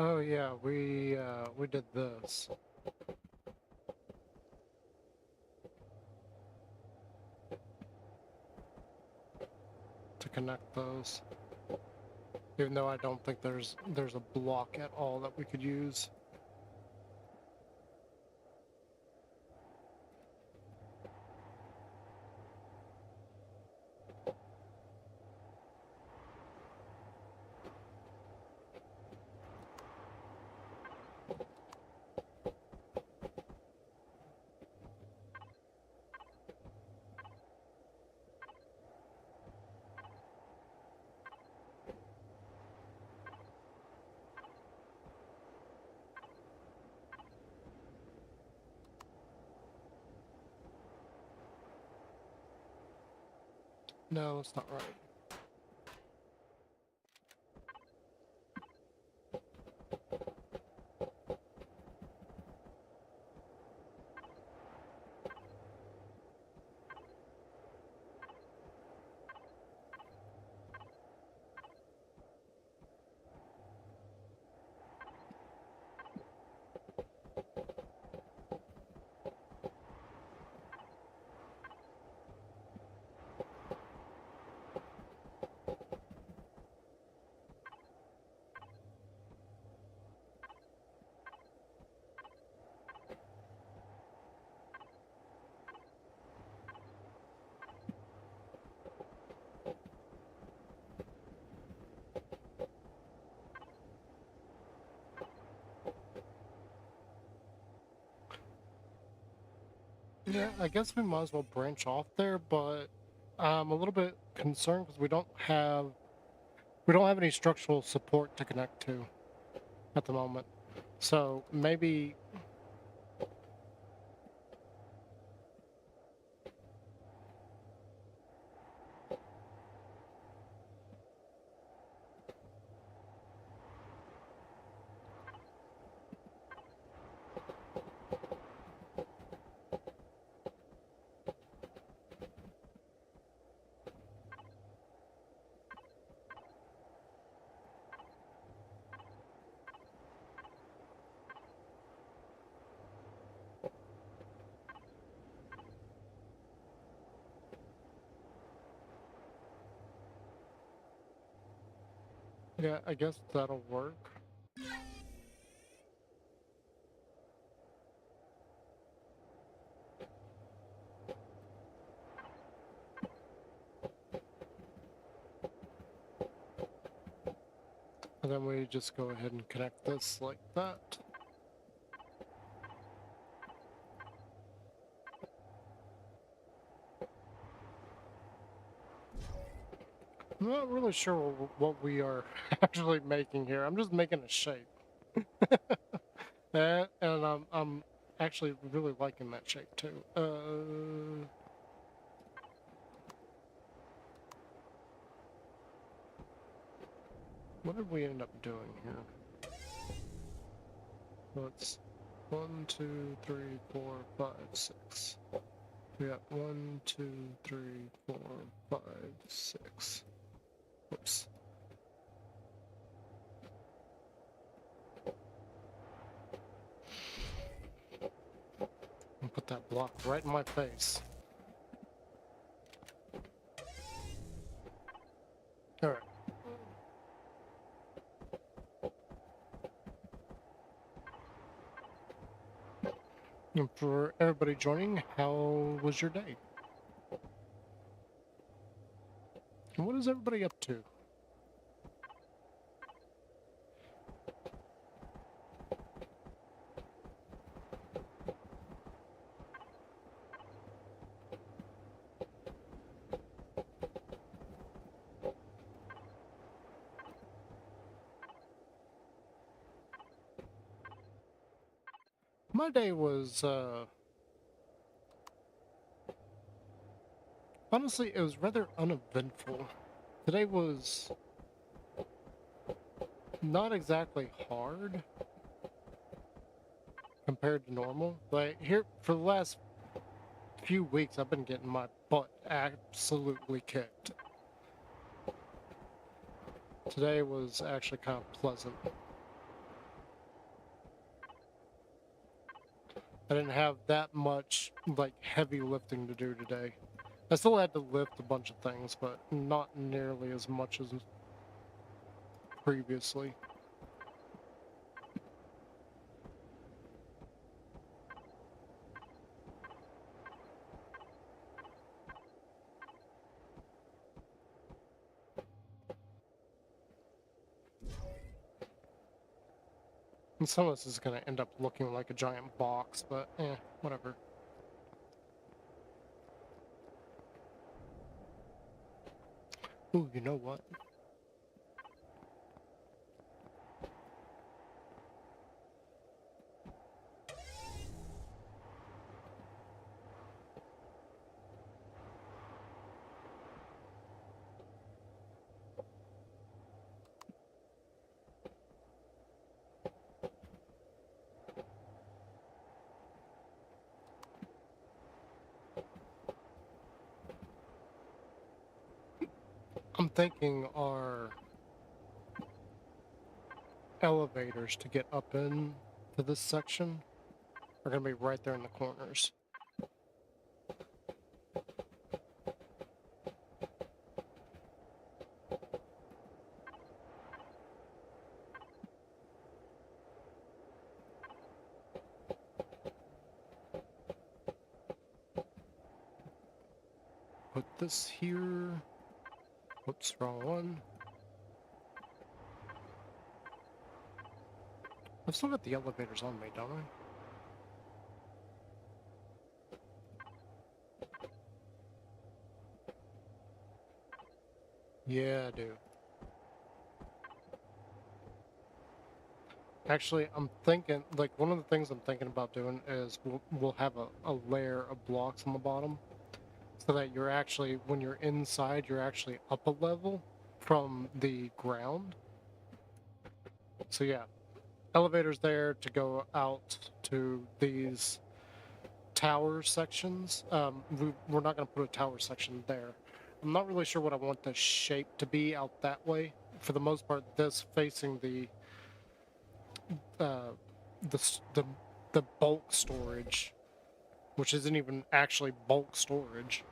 Oh yeah, we did this. To connect those. Even though I don't think there's a block at all that we could use. No, it's not right. Yeah, I guess we might as well branch off there, but I'm a little bit concerned because we don't have any structural support to connect to at the moment. So maybe yeah, I guess that'll work. And then we just go ahead and connect this like that. I'm not really sure what we are actually making here. I'm just making a shape. And I'm actually really liking that shape too. What did we end up doing here? Let's 1, 2, 3, 4, 5, 6. We got 1, 2, 3, 4, 5, 6. Oops. That blocked right in my face. Alright. And for everybody joining, how was your day? And what is everybody up to? My day was, honestly, it was rather uneventful. Today was not exactly hard compared to normal. Like, here, for the last few weeks, I've been getting my butt absolutely kicked. Today was actually kind of pleasant. I didn't have that much, like, heavy lifting to do today. I still had to lift a bunch of things, but not nearly as much as previously. And some of this is going to end up looking like a giant box, but whatever. Ooh, you know what? I'm thinking our elevators to get up in to this section are going to be right there in the corners. Put this here. Whoops, wrong one. I've still got the elevators on me, don't I? Yeah, I do. Actually, I'm thinking, like, one of the things I'm thinking about doing is we'll have a layer of blocks on the bottom so that you're actually, when you're inside, you're actually up a level from the ground. So yeah, elevators there to go out to these tower sections. We're not going to put a tower section there. I'm not really sure what I want the shape to be out that way. For the most part, this facing uh, the bulk storage, which isn't even actually bulk storage.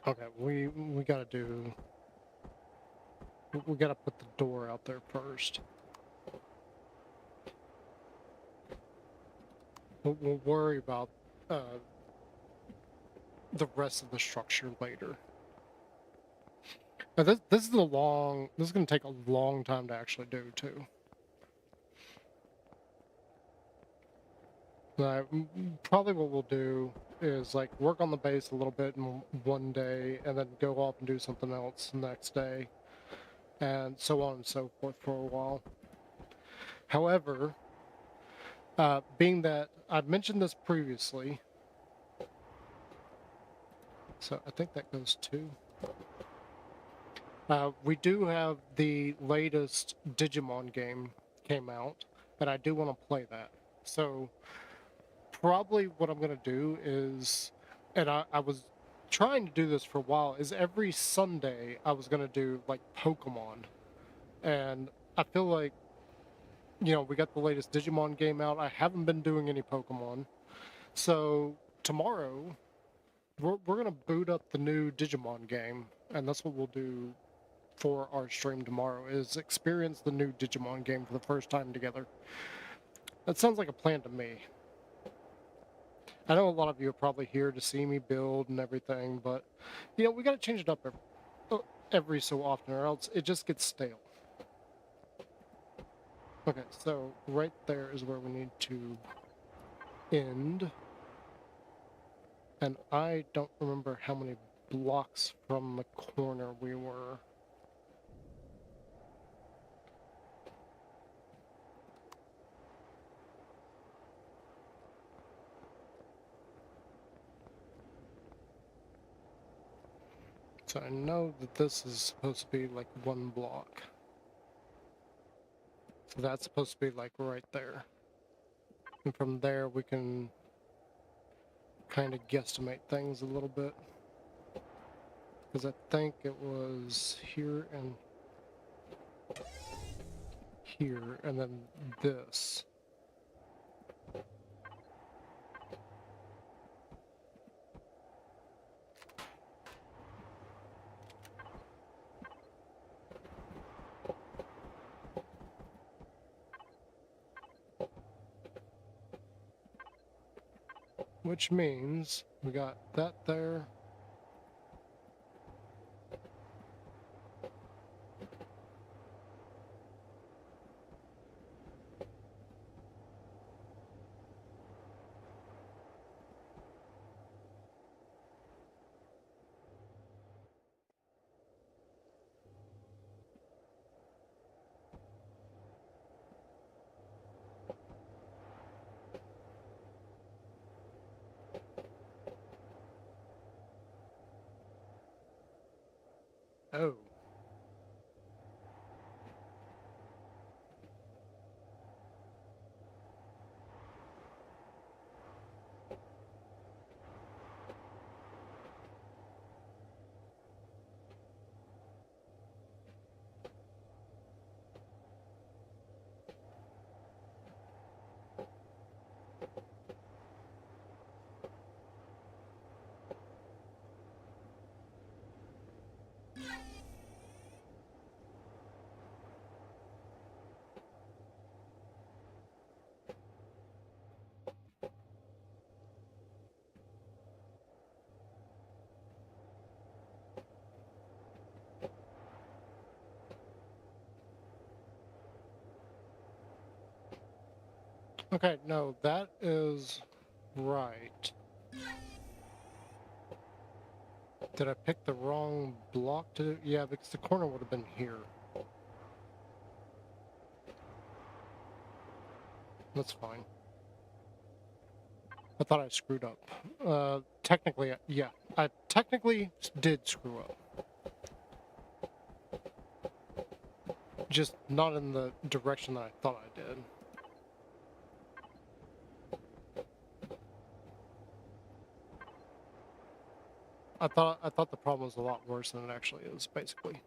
Okay, we gotta do. We gotta put the door out there first. We'll worry about the rest of the structure later. Now this is a long. This is gonna take a long time to actually do too. Probably what we'll do is like work on the base a little bit in one day, and then go off and do something else the next day, and so on and so forth for a while. However, being that I've mentioned this previously, so I think that goes too. We do have the latest Digimon game came out, and I do want to play that. So probably what I'm going to do is, and I was trying to do this for a while, is every Sunday I was gonna do like Pokemon, and I feel like, you know, we got the latest Digimon game out. I haven't been doing any Pokemon, so tomorrow we're gonna boot up the new Digimon game, and that's what we'll do for our stream tomorrow, is experience the new Digimon game for the first time together. That sounds like a plan to me. I know a lot of you are probably here to see me build and everything, but, you know, we gotta change it up every so often, or else it just gets stale. Okay, so right there is where we need to end. And I don't remember how many blocks from the corner we were. So I know that this is supposed to be like 1 block. So that's supposed to be like right there. And from there we can kind of guesstimate things a little bit. Because I think it was here and here, and then this. Which means we got that there. Oh. Okay, no, that is right. Did I pick the wrong block to... Yeah, because the corner would have been here. That's fine. I thought I screwed up. Technically, yeah. I technically did screw up. Just not in the direction that I thought I did. I thought the problem was a lot worse than it actually is, basically.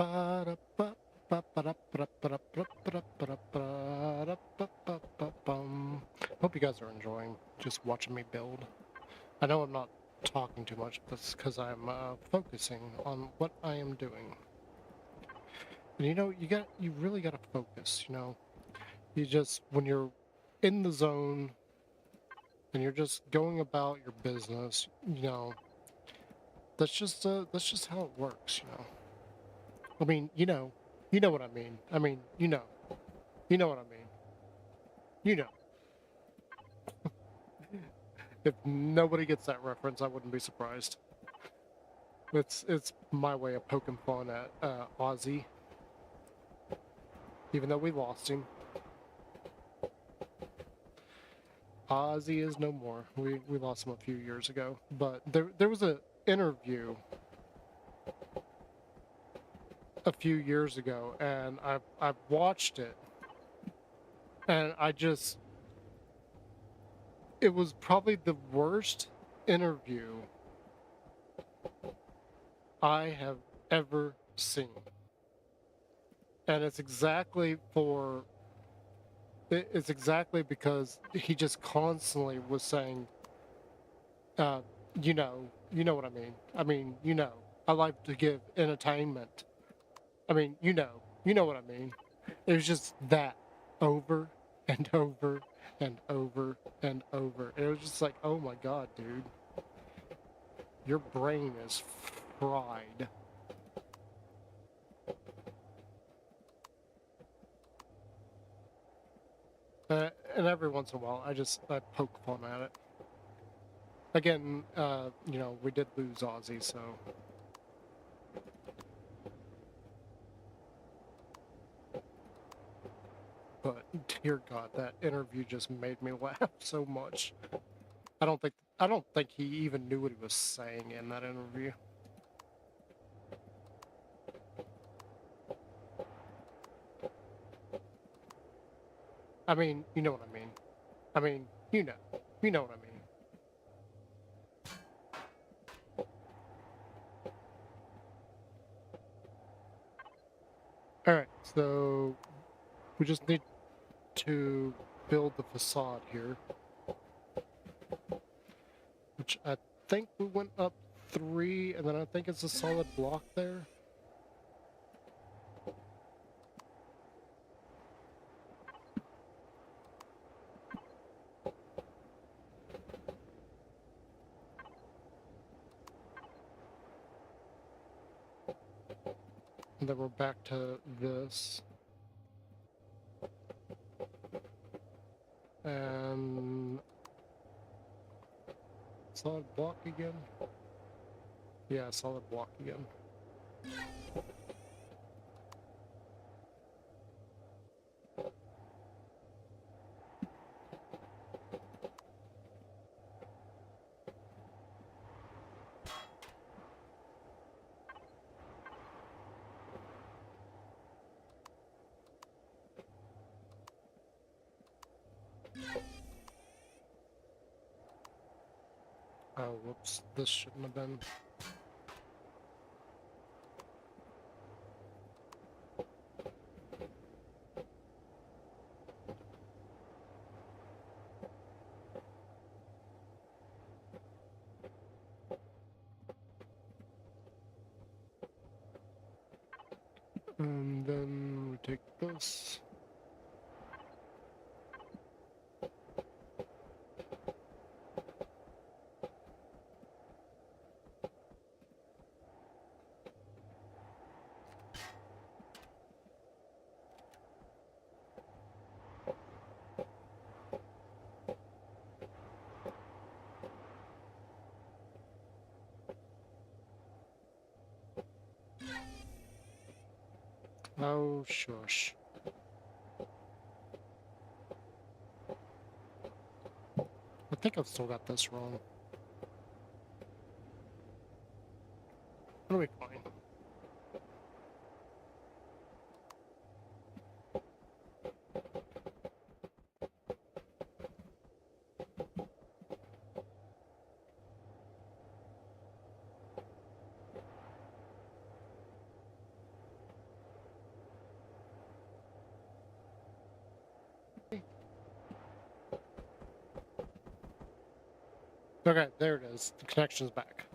Hope you guys are enjoying just watching me build. I know I'm not talking too much, but it's because I'm focusing on what I am doing. And you really gotta focus, You just, when you're in the zone and you're just going about your business, that's just how it works. I mean, you know what I mean. I mean, you know what I mean. You know. If nobody gets that reference, I wouldn't be surprised. It's my way of poking fun at Ozzy, even though we lost him. Ozzy is no more. We lost him a few years ago, but there was a interview a few years ago, and I've watched it, and it was probably the worst interview I have ever seen, and it's exactly because he just constantly was saying, uh, you know what I mean. I mean, I like to give entertainment. I mean, you know what I mean. It was just that over and over and over and over. It was just like, oh my god, dude, your brain is fried. And every once in a while, I poke fun at it. Again, we did lose Ozzy, so. But dear God, that interview just made me laugh so much. I don't think he even knew what he was saying in that interview. I mean, you know what I mean. I mean, you know what I mean. All right, so we just need to build the facade here, which I think we went up 3, and then I think it's a solid block there. And then we're back to this. And solid block again. Yeah, solid block again. Oh, whoops, this shouldn't have been. And then we take this. Oh, shush. I think I've still got this wrong. It'll be fine. Okay, there it is. The connection's back.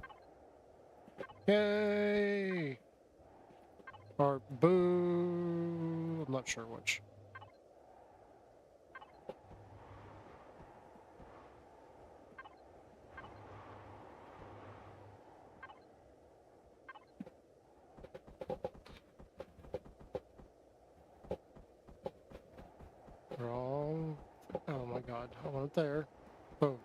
Yay! Or boo! I'm not sure which. Wrong. Oh my god, I want it there. Boom.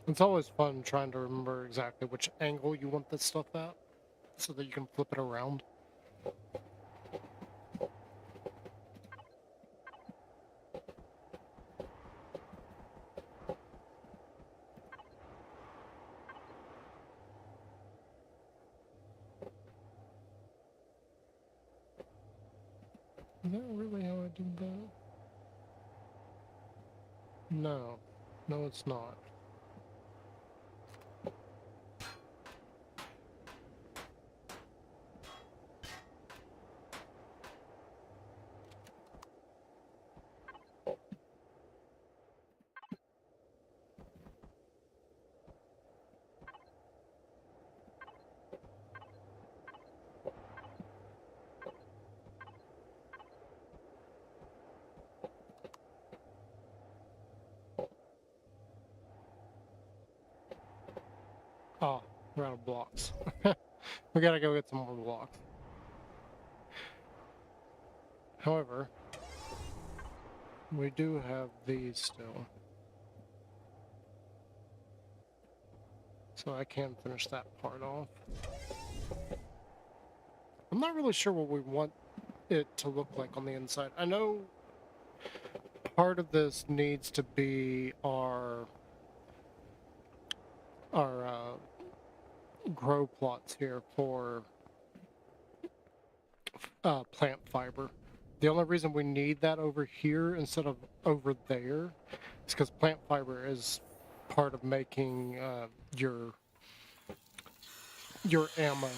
It's always fun trying to remember exactly which angle you want this stuff at, so that you can flip it around. Is that really how I did that? No. No, it's not. Oh, we're out of blocks. We gotta go get some more blocks. However, we do have these still. So I can finish that part off. I'm not really sure what we want it to look like on the inside. I know part of this needs to be our grow plots here for plant fiber. The only reason we need that over here instead of over there is because plant fiber is part of making your ammo.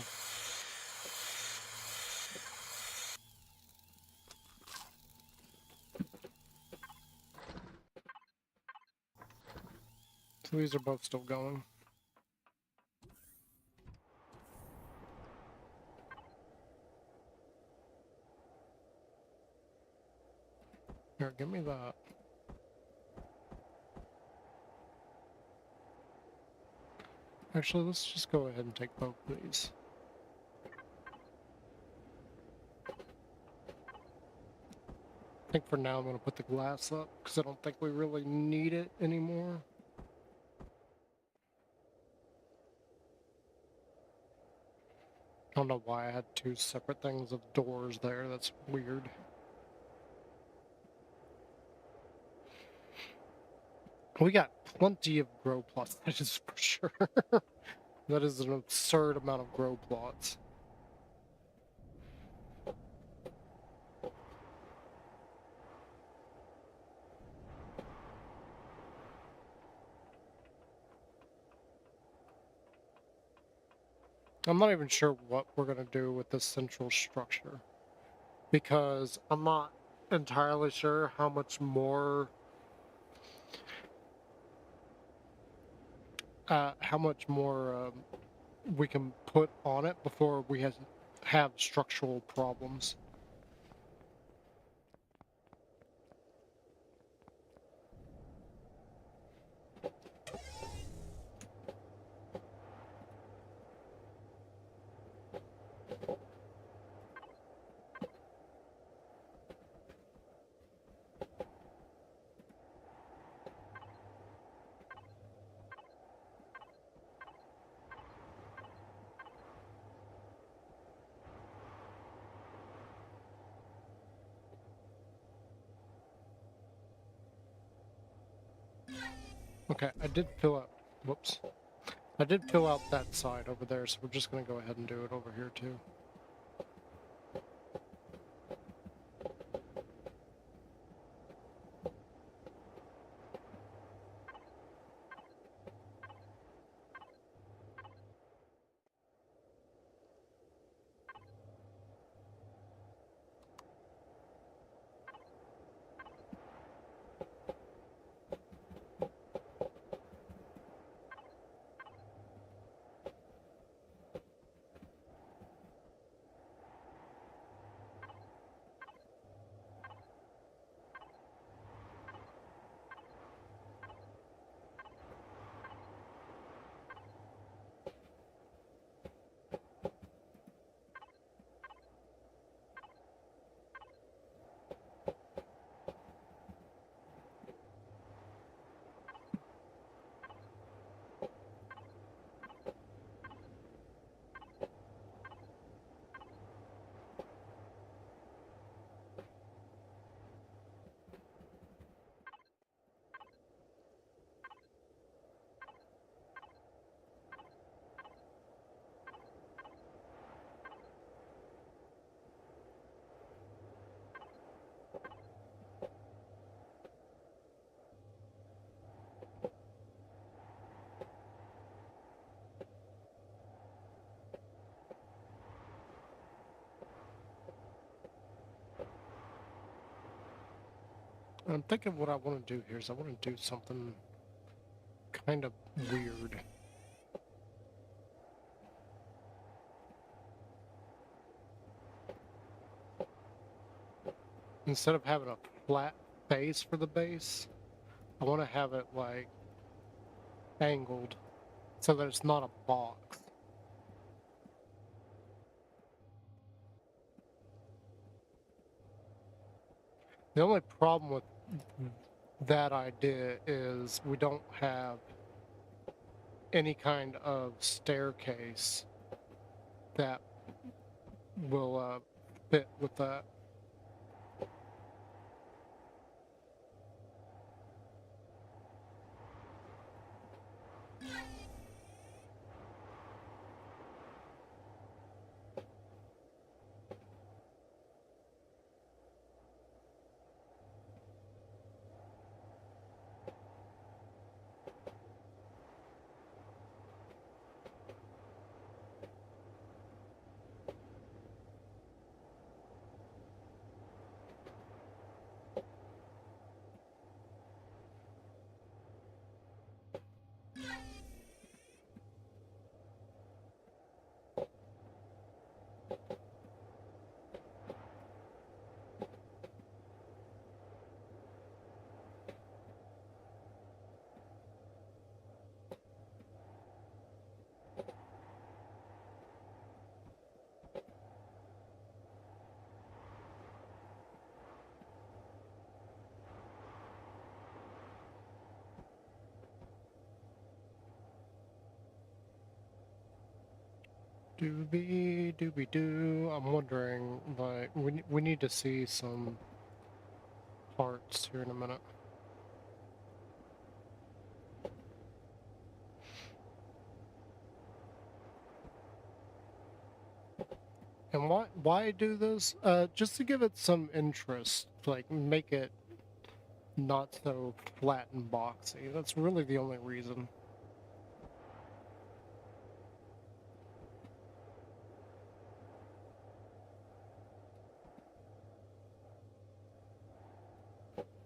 So these are both still going. Here, give me that. Actually, let's just go ahead and take both of these. I think for now I'm going to put the glass up because I don't think we really need it anymore. I don't know why I had two separate things of doors there. That's weird. We got plenty of grow plots, that is for sure. That is an absurd amount of grow plots. I'm not even sure what we're going to do with this central structure, because I'm not entirely sure how much more we can put on it before we have structural problems. Okay, I did fill out, whoops. I did fill out that side over there, so we're just going to go ahead and do it over here too. I'm thinking what I want to do here is I want to do something kind of weird. Instead of having a flat base for the base, I want to have it like angled so that it's not a box. The only problem with that idea is we don't have any kind of staircase that will fit with that. Doobie doobie doo. I'm wondering, like, we need to see some parts here in a minute. And why do this? Just to give it some interest, like make it not so flat and boxy. That's really the only reason.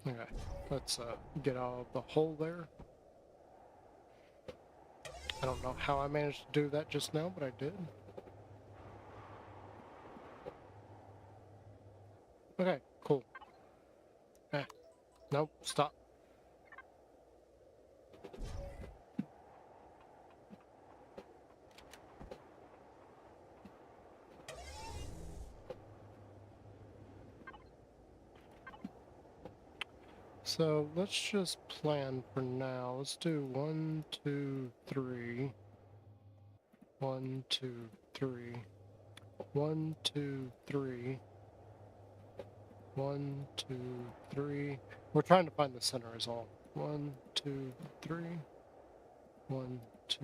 Okay, let's get out of the hole there. I don't know how I managed to do that just now, but I did. Okay, cool. Nope, stop. So let's just plan for now. Let's do 1, 2, 3. 1, 2, 3. 1, 2, 3. 1, 2, 3. We're trying to find the center is all. 1, 2, 3. 1, 2,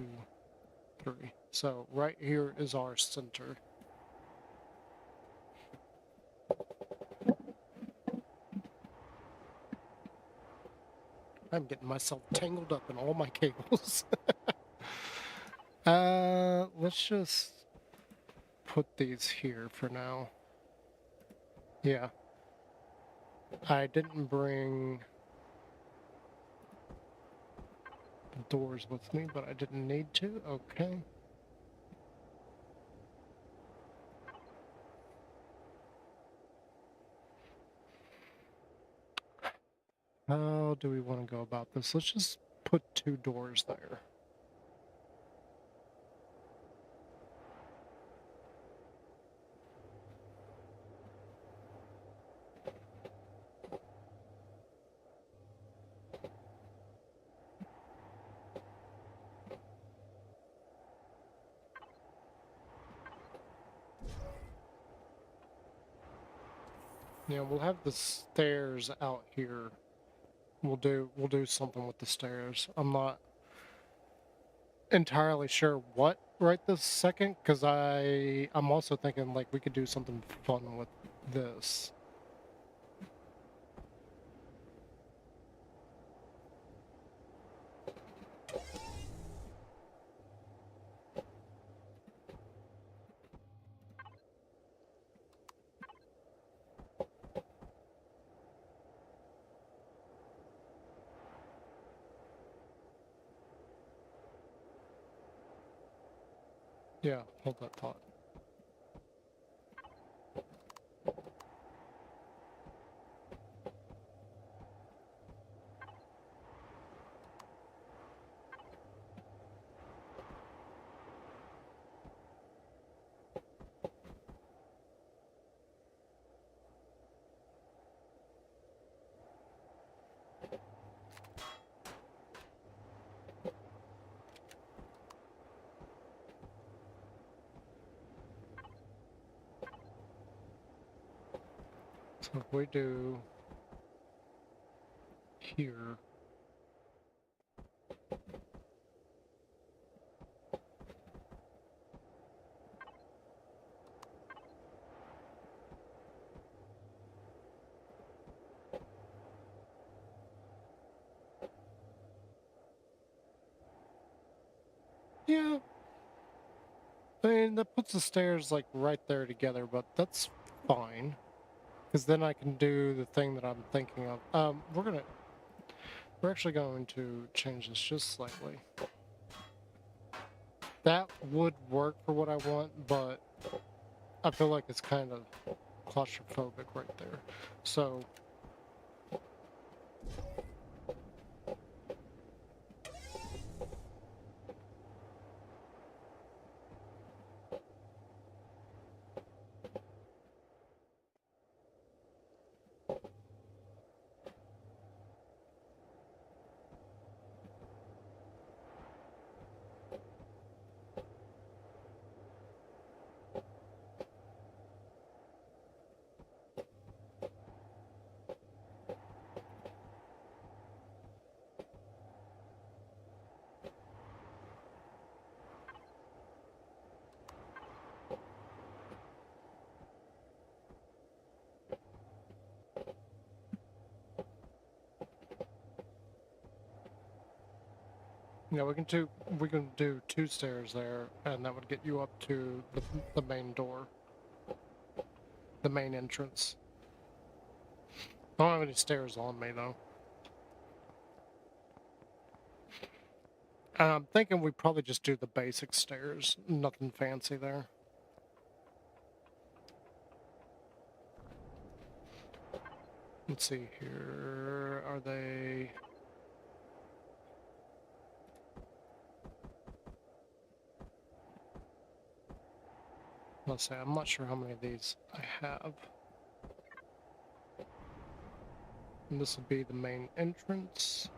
3. So right here is our center. I'm getting myself tangled up in all my cables. Let's just put these here for now. Yeah. I didn't bring the doors with me, but I didn't need to. Okay. How do we want to go about this? Let's just put 2 doors there. Yeah, we'll have the stairs out here. We'll do something with the stairs. I'm not entirely sure what right this second, because I'm also thinking like we could do something fun with this. Yeah, hold that thought. So if we do here, yeah, I mean, that puts the stairs like right there together, but that's fine. Because then I can do the thing that I'm thinking of. We're actually going to change this just slightly. That would work for what I want, but I feel like it's kind of claustrophobic right there. So yeah, we can do 2 stairs there, and that would get you up to the main door, the main entrance. I don't have any stairs on me though. I'm thinking we probably just do the basic stairs, nothing fancy there. Let's see here. Are they? Let's say I'm not sure how many of these I have. And this would be the main entrance.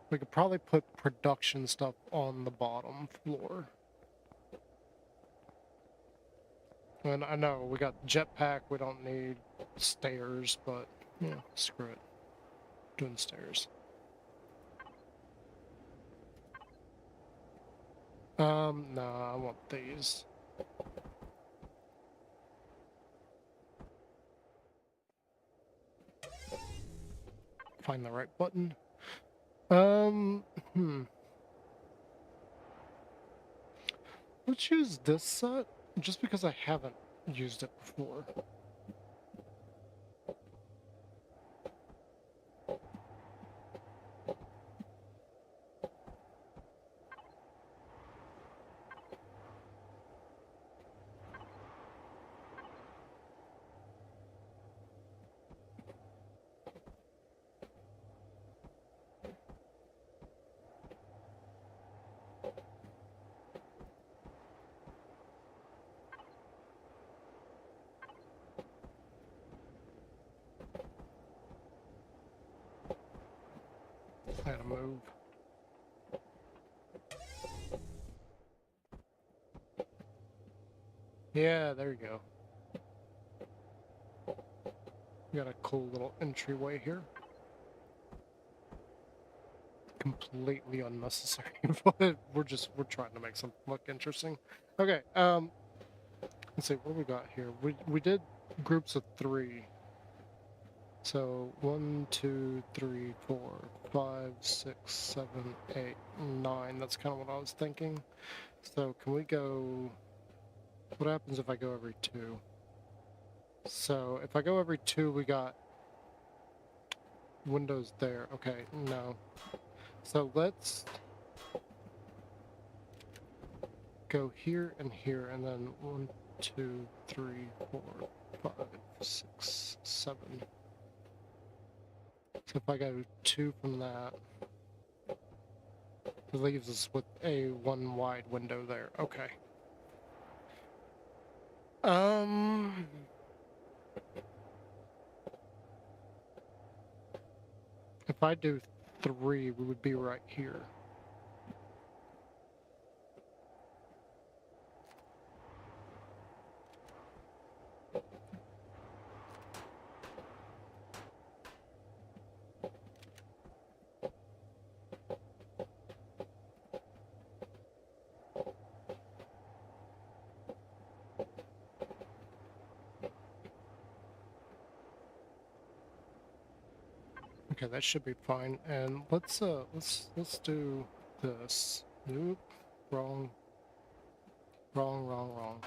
We could probably put production stuff on the bottom floor. And I know we got jetpack, we don't need stairs, but yeah, screw it. Doing stairs. No, I want these. Find the right button. Hmm. Let's use this set, just because I haven't used it before. I gotta move. Yeah, there you go. We got a cool little entryway here. Completely unnecessary, but we're trying to make something look interesting. Okay, let's see what we got here. We did groups of 3. So 1, 2, 3, 4, 5, 6, 7, 8, 9. That's kind of what I was thinking. So can we go? What happens if I go every 2? So if I go every 2, we got windows there. Okay, no. So let's go here and here, and then 1, 2, 3, 4, 5, 6, 7. So if I go 2 from that, it leaves us with a 1 wide window there. Okay. If I do 3, we would be right here. Okay, that should be fine. And let's do this. Nope. Wrong. Wrong, wrong, wrong.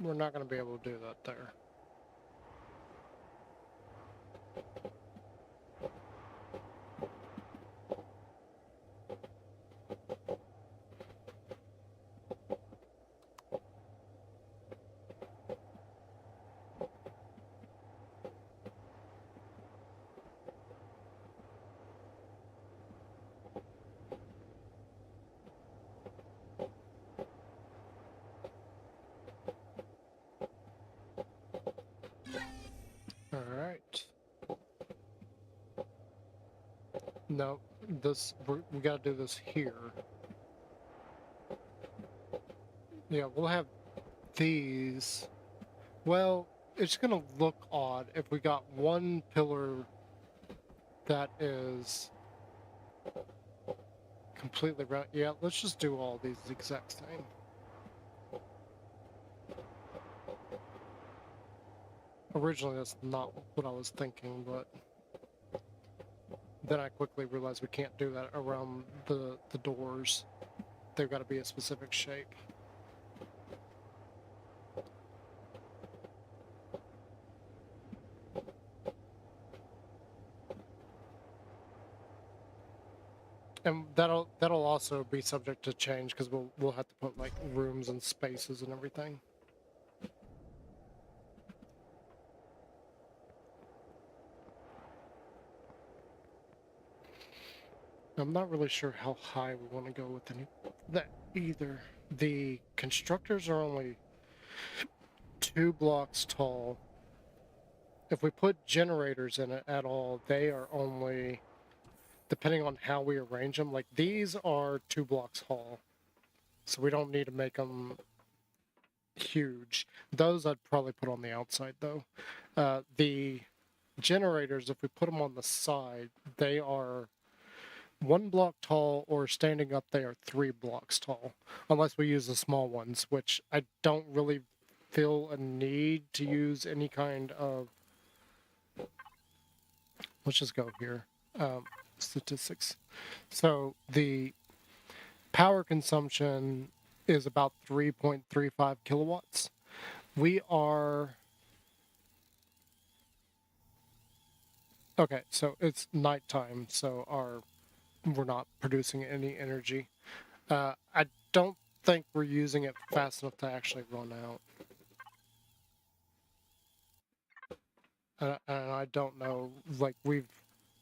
We're not going to be able to do that there. All right. No, we got to do this here. Yeah, we'll have these. Well, it's going to look odd if we got one pillar that is completely round. Yeah, let's just do all these the exact same. Originally, that's not what I was thinking, but then I quickly realized we can't do that around the doors. They've got to be a specific shape. And that'll also be subject to change because we'll have to put like rooms and spaces and everything. I'm not really sure how high we want to go with that either. The constructors are only 2 blocks tall. If we put generators in it at all, they are only, depending on how we arrange them, like these are 2 blocks tall. So we don't need to make them huge. Those I'd probably put on the outside though. The generators, if we put them on the side, they are 1 block tall, or standing up they are 3 blocks tall, unless we use the small ones, which I don't really feel a need to use any kind of. Let's just go here. Statistics. So the power consumption is about 3.35 kilowatts. We are. Okay, so it's nighttime, so we're not producing any energy. I don't think we're using it fast enough to actually run out. And I don't know, like we've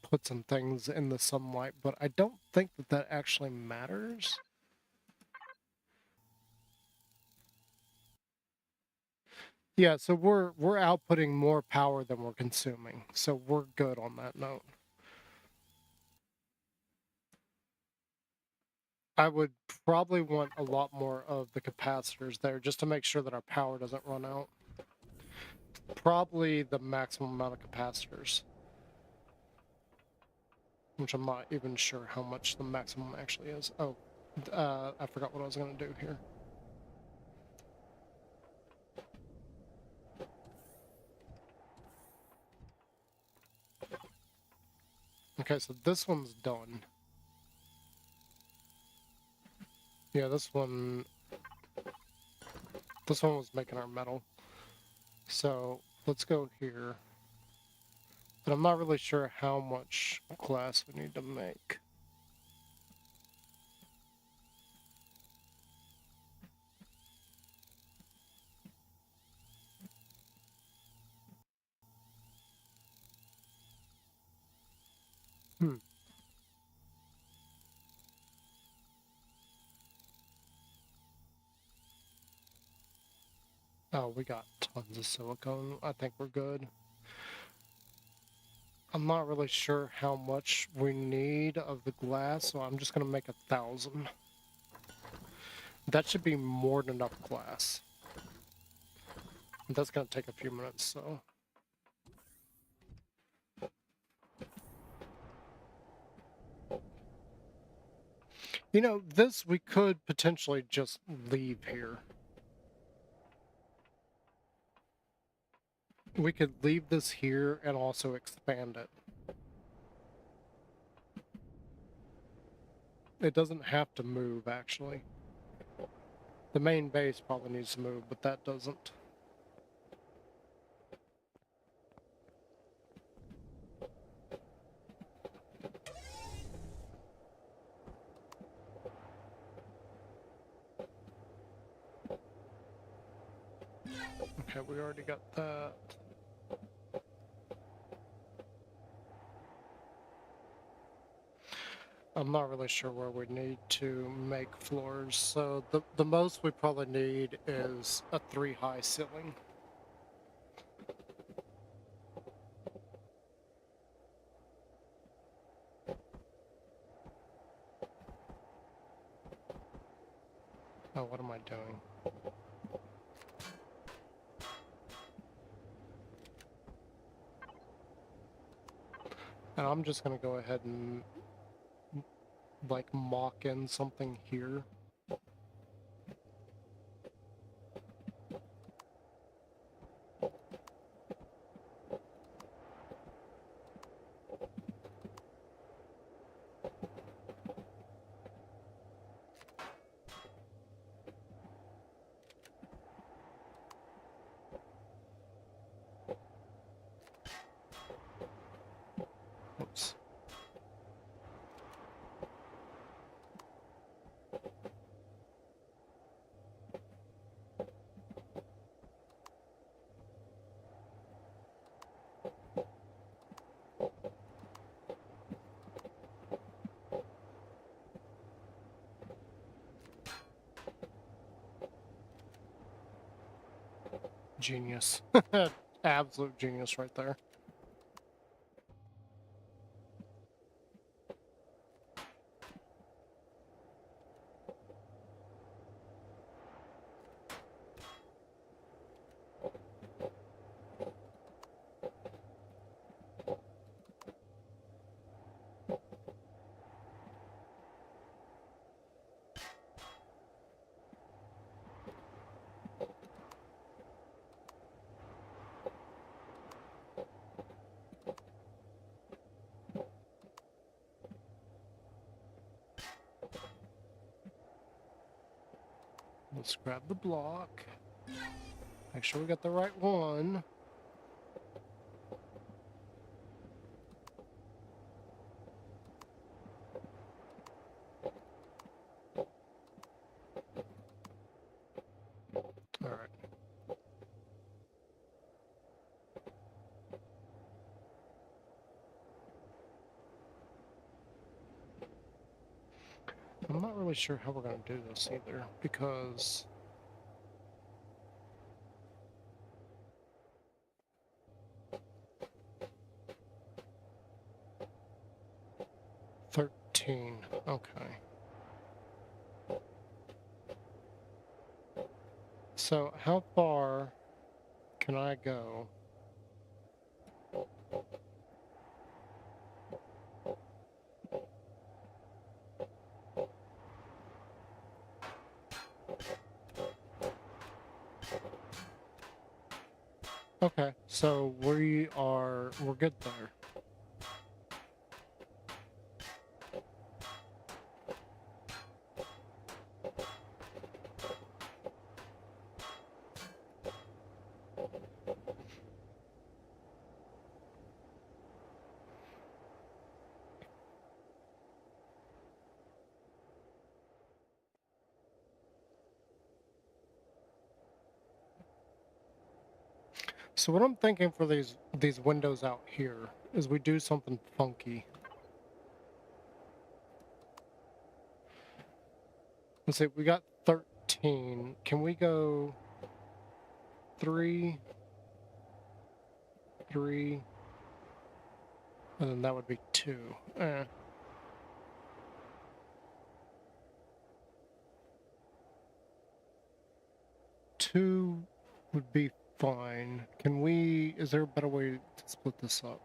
put some things in the sunlight, but I don't think that actually matters. Yeah, so we're outputting more power than we're consuming, so we're good on that note. I would probably want a lot more of the capacitors there just to make sure that our power doesn't run out. Probably the maximum amount of capacitors, which I'm not even sure how much the maximum actually is. Oh, I forgot what I was going to do here. Okay, so this one's done. Yeah, this one was making our metal. So let's go here. But I'm not really sure how much glass we need to make. Oh, we got tons of silicone. I think we're good. I'm not really sure how much we need of the glass, so I'm just going to make 1,000. That should be more than enough glass. That's going to take a few minutes, so... You know, this we could potentially just leave here. We could leave this here and also expand it. It doesn't have to move, actually. The main base probably needs to move, but that doesn't. Okay, we already got that. I'm not really sure where we need to make floors, so the most we probably need is a 3-high ceiling. Oh, what am I doing? And I'm just gonna go ahead and like mock in something here. Oops. Genius. Absolute genius right there. Let's grab the block. Make sure we got the right one. All right. I'm not really sure how we're going to do this either, because... Okay. So how far can I go? Okay, so we're good there. So what I'm thinking for these windows out here is we do something funky. Let's see, we got 13. Can we go 3, 3, and then that would be 2. 2 would be fine. Can we, is there a better way to split this up?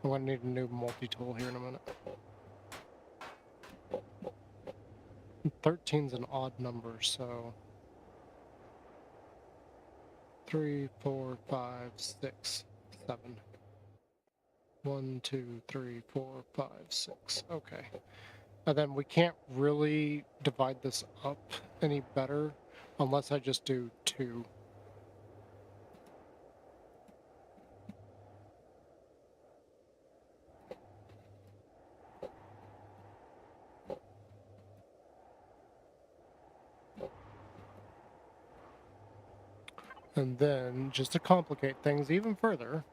I'm gonna need a new multi-tool here in a minute. 13's an odd number, so 3, 4, 5, 6, 7. 1, 2, 3, 4, 5, 6. Okay. And then we can't really divide this up any better unless I just do 2. And then, just to complicate things even further,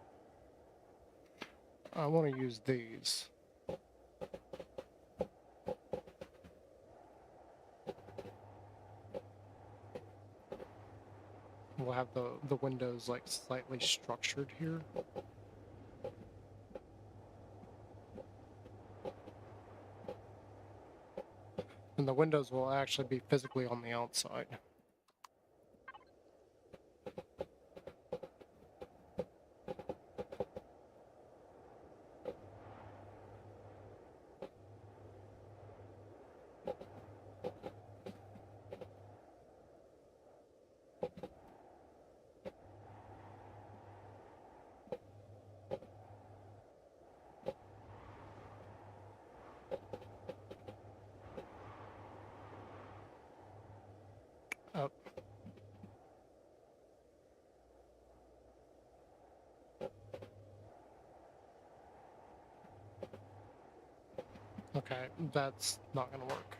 I want to use these. We'll have the windows like slightly structured here. And the windows will actually be physically on the outside. Up. Okay, that's not going to work.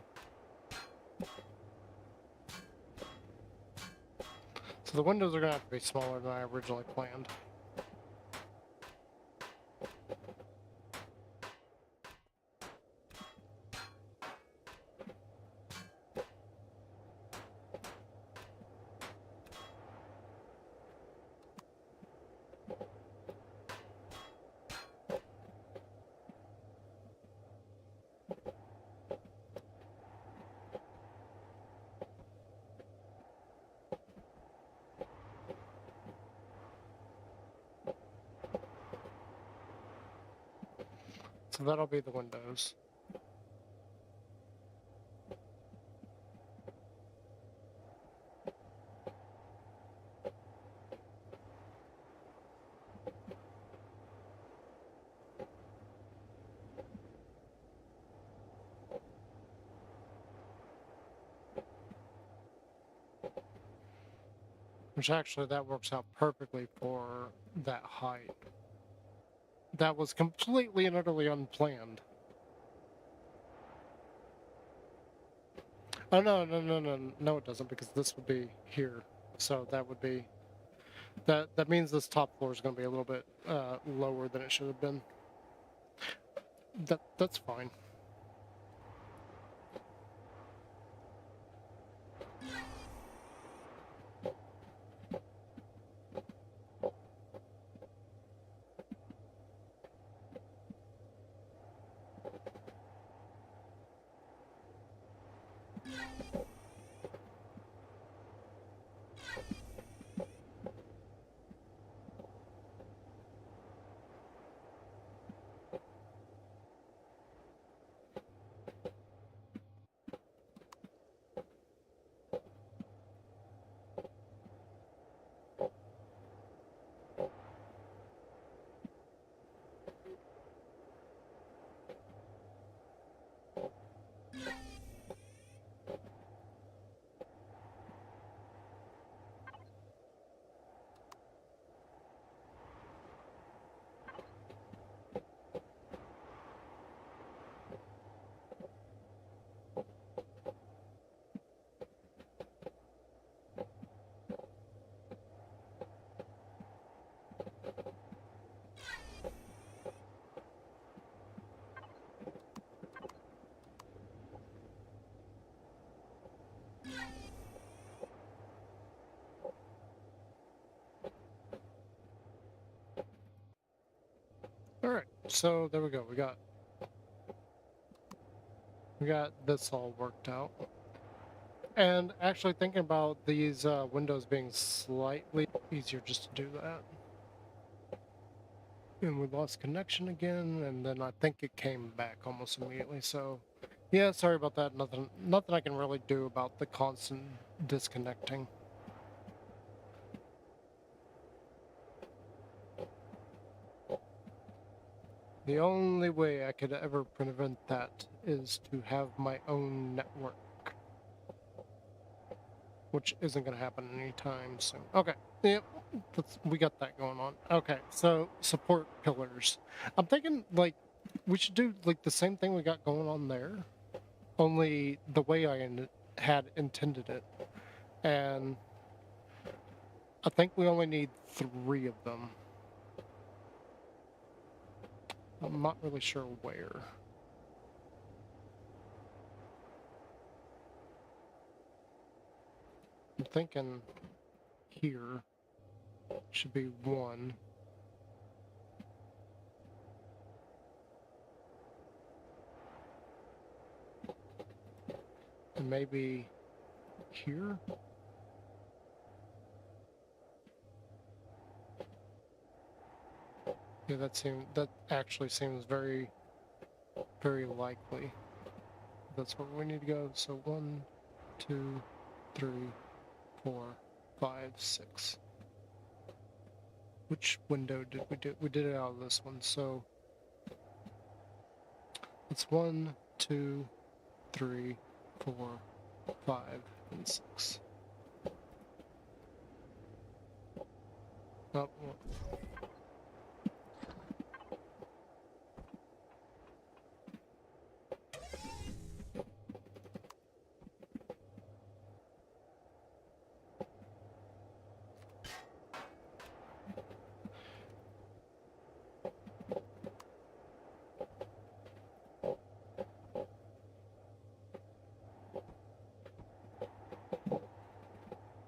So the windows are going to have to be smaller than I originally planned. So that'll be the windows. Which actually, that works out perfectly for that height. That was completely and utterly unplanned. Oh, no, it doesn't, because this would be here. So that would be, that means this top floor is going to be a little bit lower than it should have been. That's fine. so there we go. We got this all worked out. And actually thinking about these windows being slightly easier just to do that. And we lost connection again, and then I think it came back almost immediately. So, yeah, sorry about that. Nothing I can really do about the constant disconnecting. The only way I could ever prevent that is to have my own network, which isn't going to happen anytime soon. Okay, yep, we got that going on. Okay, so support pillars. I'm thinking, like, we should do, like, the same thing we got going on there, only the way I had intended it. And I think we only need 3 of them. I'm not really sure where. I'm thinking here should be 1. And maybe here? Yeah, that actually seems very, very likely. That's where we need to go. So 1, 2, 3, 4, 5, 6. Which window did we do? We did it out of this one. So it's 1, 2, 3, 4, 5, and 6. Oh, well.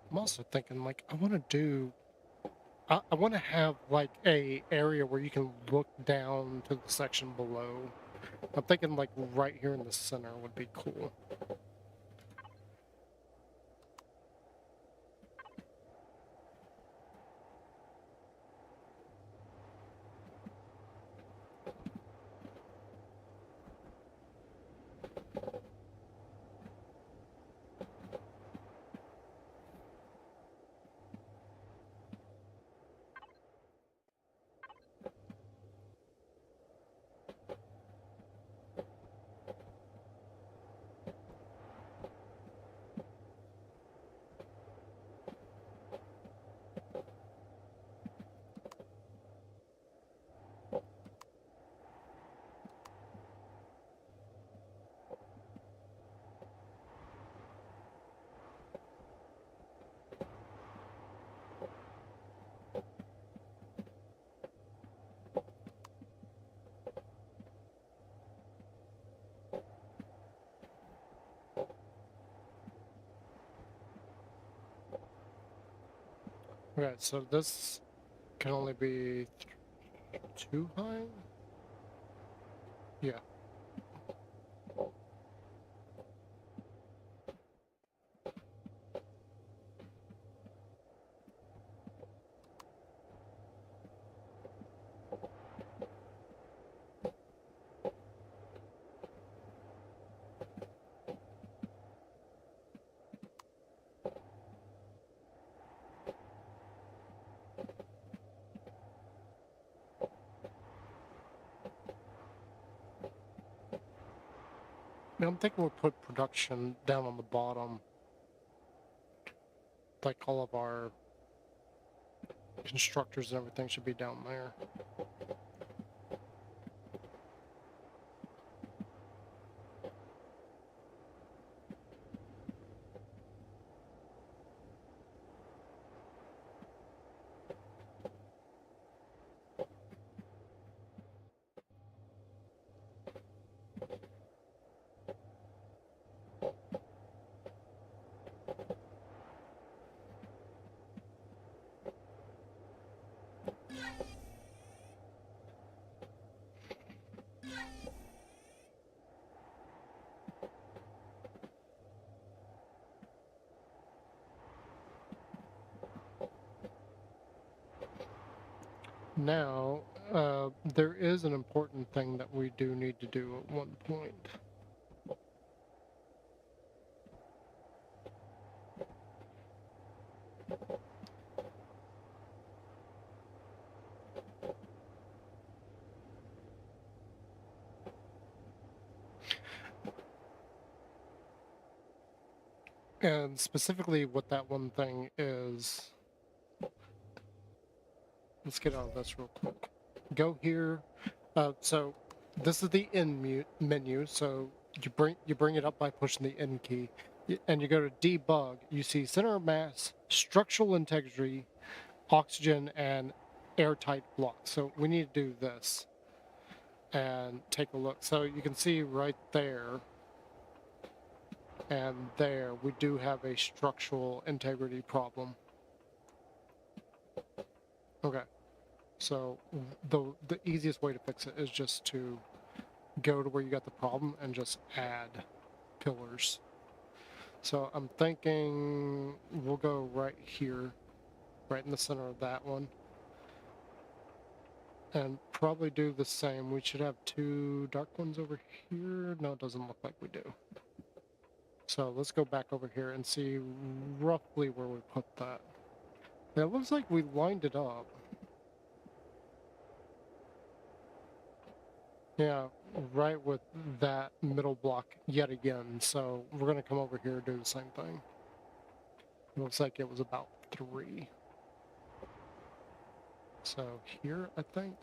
I'm also thinking, like, I want to have, like, a area where you can look down to the section below. I'm thinking, like, right here in the center would be cool. Okay, so this can only be 2 high? Yeah. I'm thinking we'll put production down on the bottom. Like all of our constructors and everything should be down there. Now, there is an important thing that we do need to do at one point. And specifically what that one thing is, let's get out of this real quick. Go here. So this is the in menu. So you bring it up by pushing the N key, and you go to debug. You see center of mass, structural integrity, oxygen, and airtight block. So we need to do this and take a look. So you can see right there and there we do have a structural integrity problem. Okay. So the easiest way to fix it is just to go to where you got the problem and just add pillars. So I'm thinking we'll go right here, right in the center of that one. And probably do the same. We should have 2 dark ones over here. No, it doesn't look like we do. So let's go back over here and see roughly where we put that. Yeah, it looks like we lined it up. Yeah, right with that middle block yet again. So we're going to come over here and do the same thing. It looks like it was about 3. So here, I think.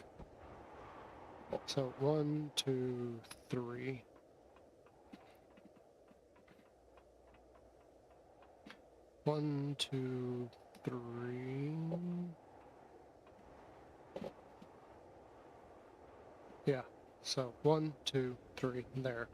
So 1, 2, 3. 1, 2, 3. Yeah. So 1, 2, 3. There.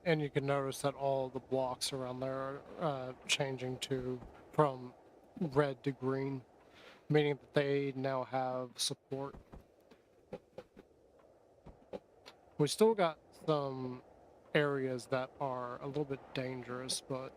And you can notice that all the blocks around there are changing from red to green, meaning that they now have support. We still got some areas that are a little bit dangerous, but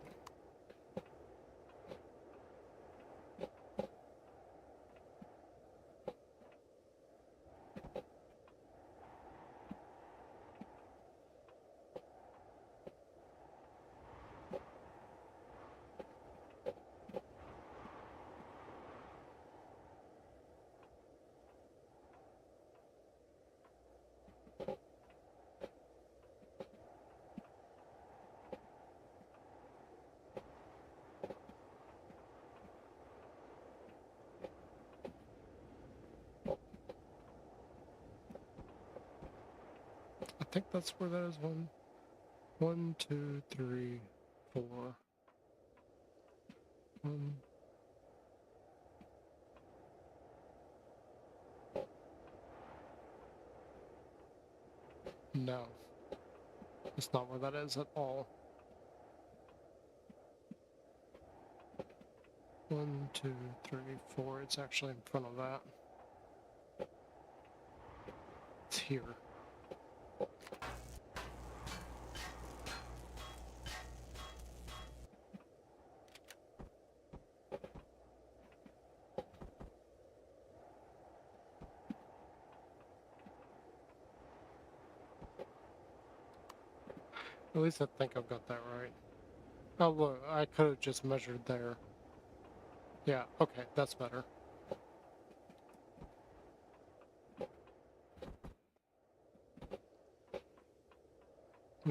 I think that's where that is. 1, 2, 3, 4. 1. No, it's not where that is at all. 1, 2, 3, 4. It's actually in front of that. It's here. At least I think I've got that right. Oh, look, I could have just measured there. Yeah, okay, that's better.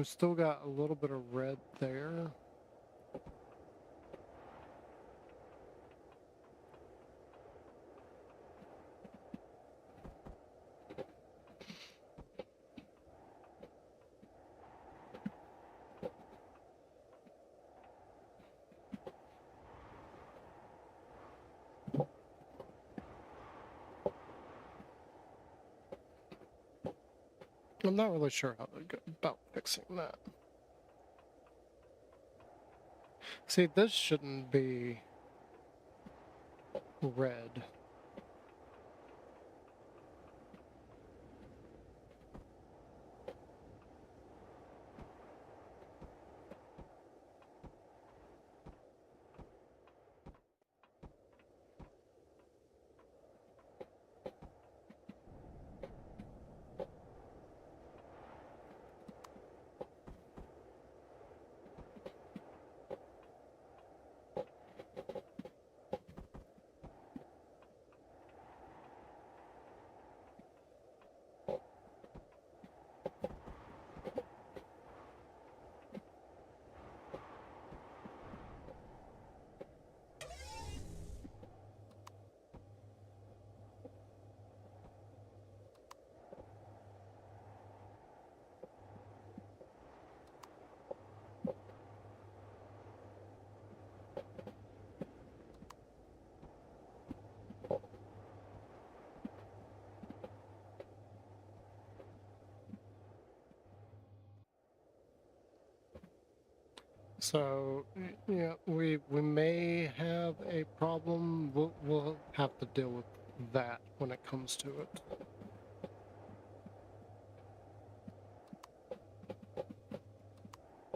We still got a little bit of red there. I'm not really sure how to go about fixing that. See, this shouldn't be red. So yeah, we may have a problem. We'll have to deal with that when it comes to it.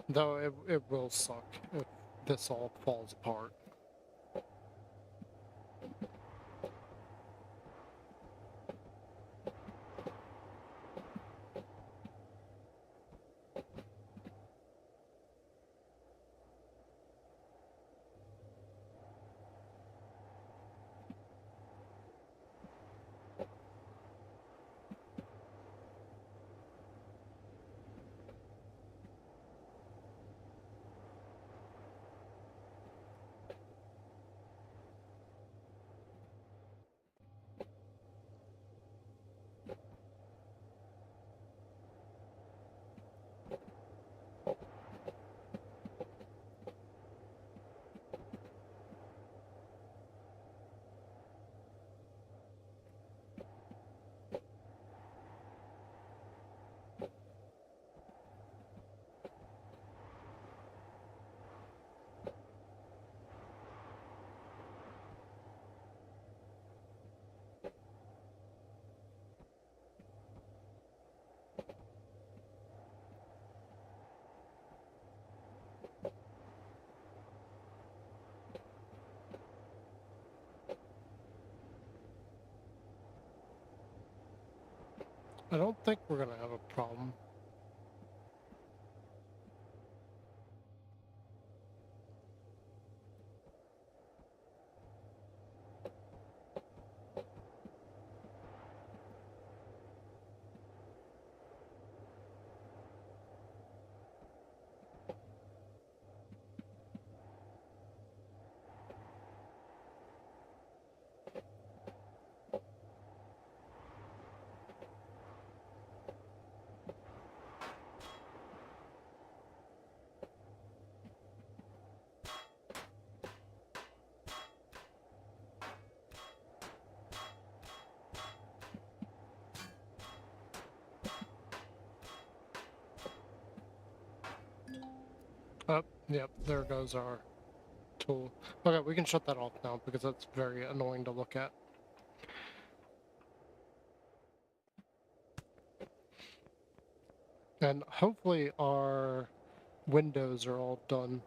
Though it will suck if this all falls apart. I don't think we're gonna have a problem. Oh, yep, there goes our tool. Okay, we can shut that off now because that's very annoying to look at. And hopefully our windows are all done.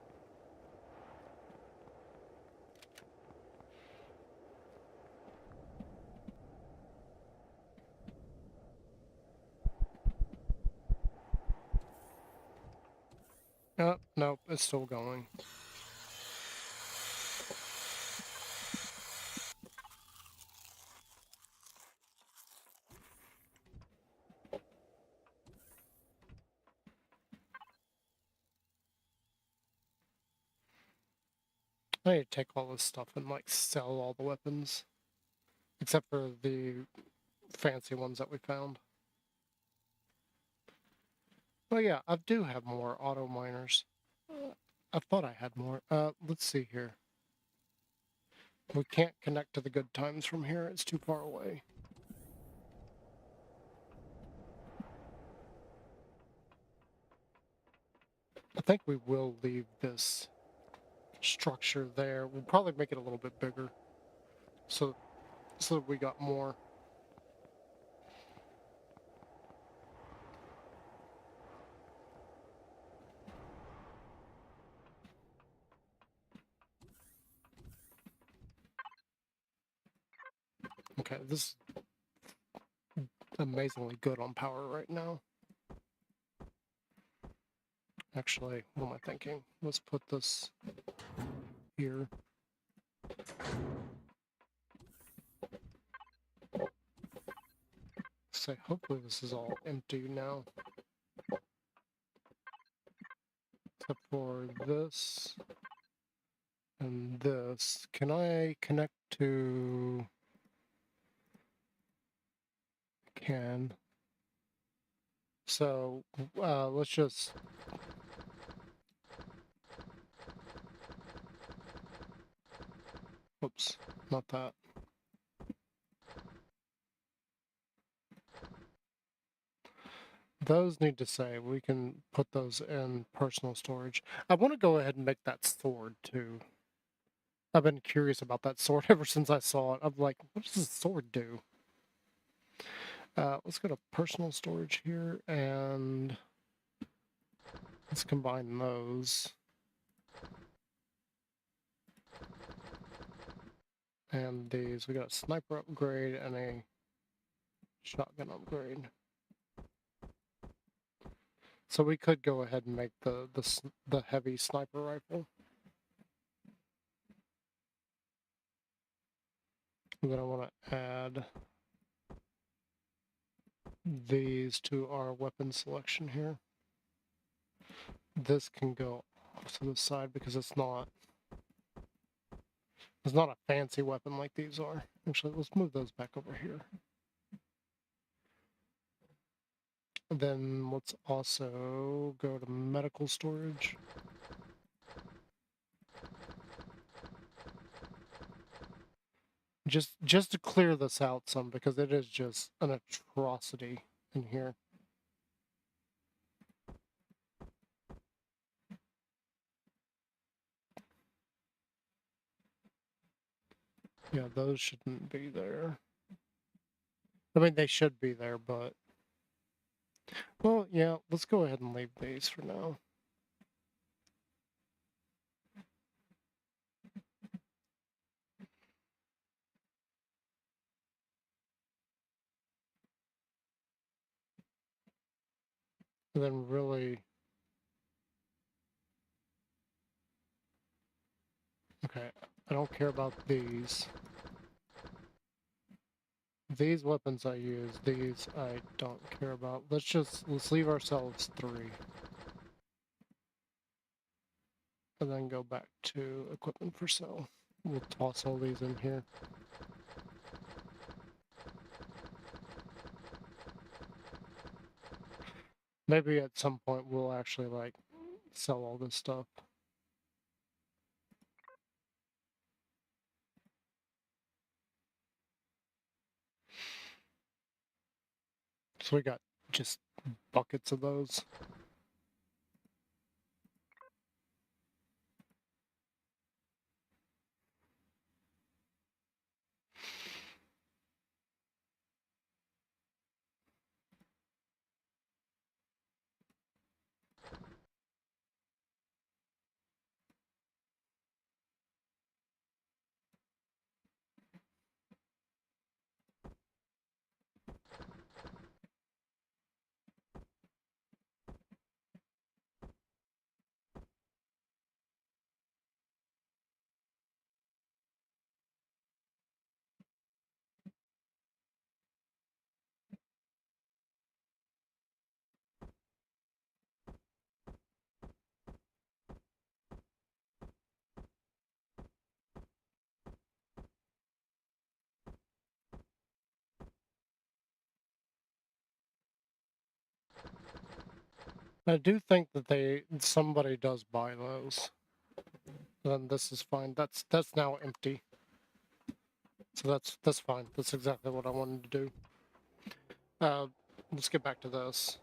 Nope, it's still going. I need to take all this stuff and like sell all the weapons, except for the fancy ones that we found. Oh yeah, I do have more auto miners. I thought I had more. Let's see here. We can't connect to the good times from here. It's too far away. I think we will leave this structure there. We'll probably make it a little bit bigger, so that we got more. Okay, this is amazingly good on power right now. Actually, what am I thinking? Let's put this here. Say, hopefully this is all empty now. Except for this and this. Can I connect to... Can. So, let's just... Oops, not that. Those need to say, we can put those in personal storage. I want to go ahead and make that sword too. I've been curious about that sword ever since I saw it. I'm like, what does this sword do? Let's go to personal storage here and let's combine those. And these, we got a sniper upgrade and a shotgun upgrade. So we could go ahead and make the heavy sniper rifle. And then I want to add these to our weapon selection here. This can go off to the side because it's not a fancy weapon like these are. Actually, let's move those back over here. And then let's also go to medical storage. Just to clear this out some because it is just an atrocity in here. Yeah, those shouldn't be there. I mean, they should be there, but... Well, yeah, let's go ahead and leave these for now. And then really... Okay, I don't care about these. These weapons I use, these I don't care about. Let's leave ourselves 3. And then go back to equipment for sale. We'll toss all these in here. Maybe at some point we'll actually like sell all this stuff. So we got just buckets of those. I do think that somebody does buy those. Then this is fine. That's now empty. So that's fine. That's exactly what I wanted to do. Let's get back to this.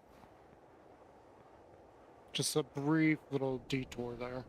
Just a brief little detour there.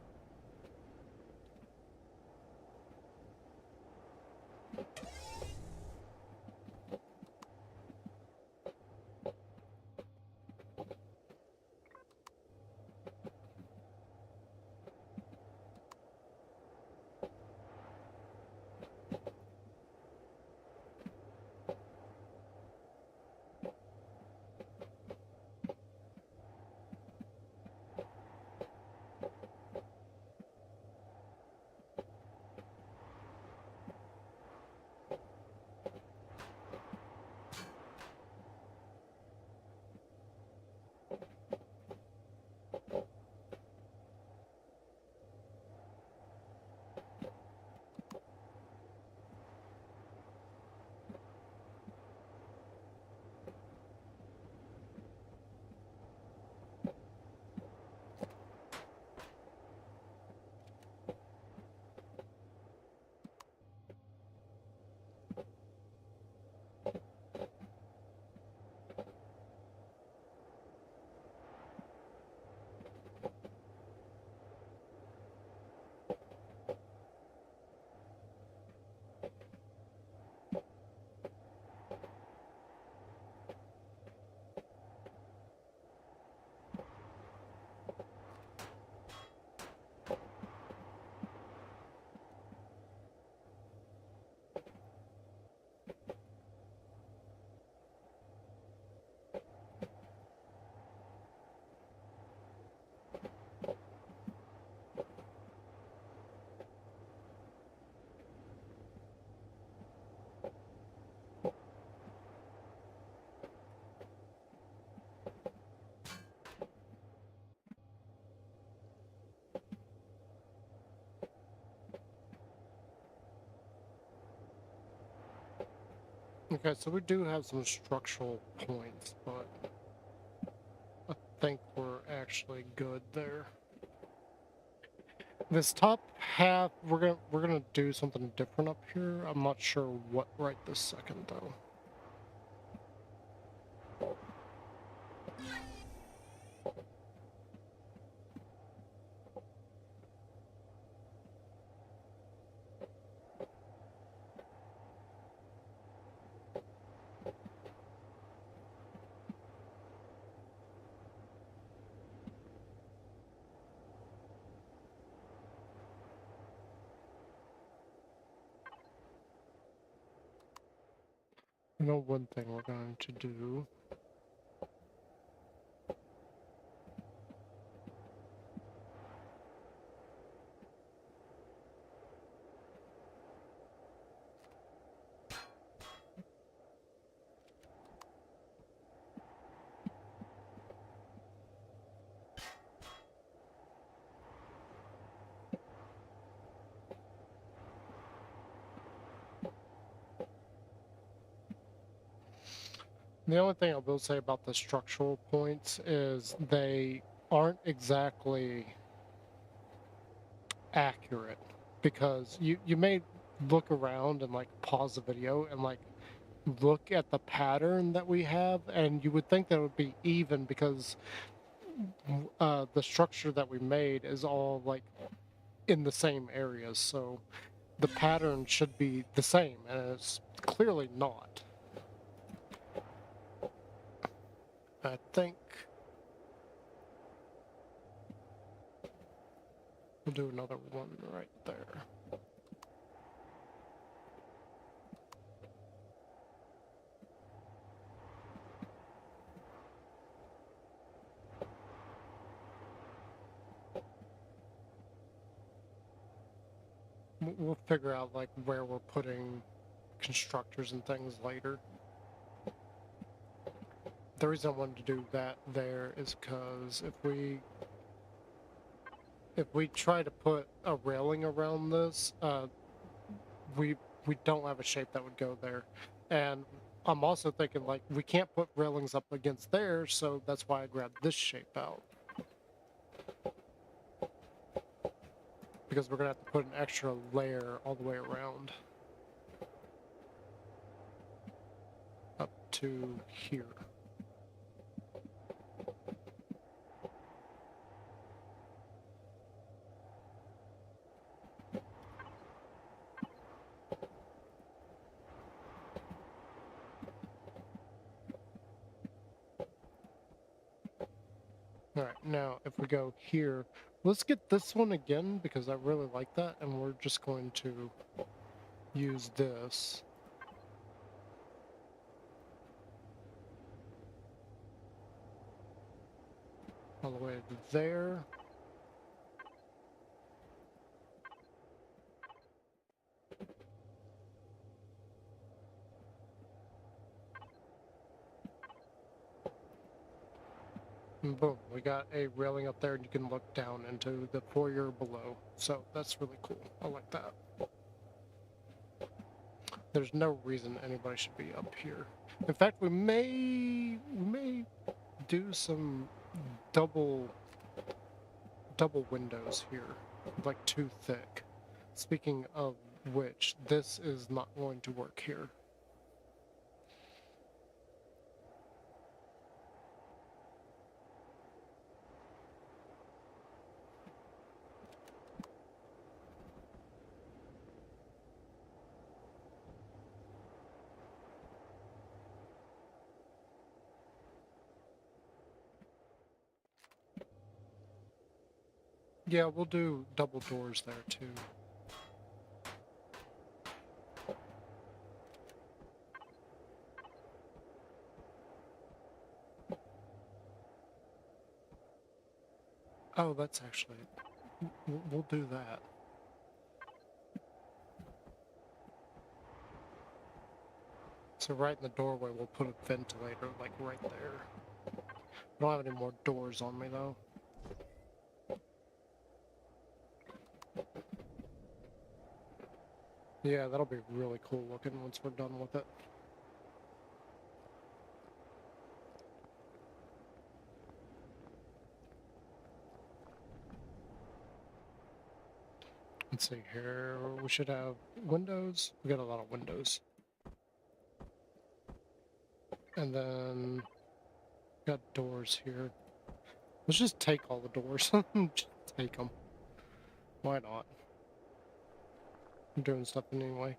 Okay, so we do have some structural points, but I think we're actually good there. This top half, we're gonna do something different up here. I'm not sure what right this second though. You know, one thing we're going to do. The only thing I will say about the structural points is they aren't exactly accurate, because you may look around and like pause the video and like look at the pattern that we have, and you would think that it would be even because the structure that we made is all like in the same areas, so the pattern should be the same, and it's clearly not. I think we'll do another one right there. We'll figure out like where we're putting constructors and things later. The reason I wanted to do that there is because if we try to put a railing around this, we don't have a shape that would go there. And I'm also thinking like we can't put railings up against there, so that's why I grabbed this shape out. because we're gonna have to put an extra layer all the way around. Up to here. Alright, now if we go here, let's get this one again because I really like that, and we're just going to use this. All the way to there. And boom, we got a railing up there and you can look down into the foyer below. So that's really cool. I like that. There's no reason anybody should be up here. In fact, we may do some double windows here, like too thick. Speaking of which, this is not going to work here. Yeah, we'll do double doors there too. Oh, that's actually... We'll do that. So right in the doorway, we'll put a ventilator, like right there. I don't have any more doors on me, though. Yeah, that'll be really cool looking once we're done with it. Let's see here. We should have windows. We got a lot of windows. And then got doors here. Let's just take all the doors. Just take them. Why not? I'm doing stuff anyway.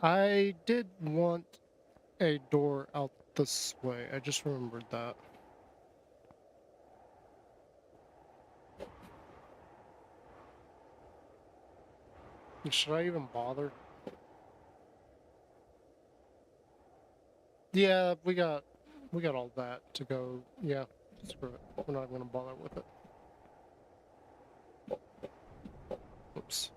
I did want a door out this way. I just remembered that. Should I even bother? Yeah, we got all that to go. Yeah, screw it. We're not gonna bother with it. Oops.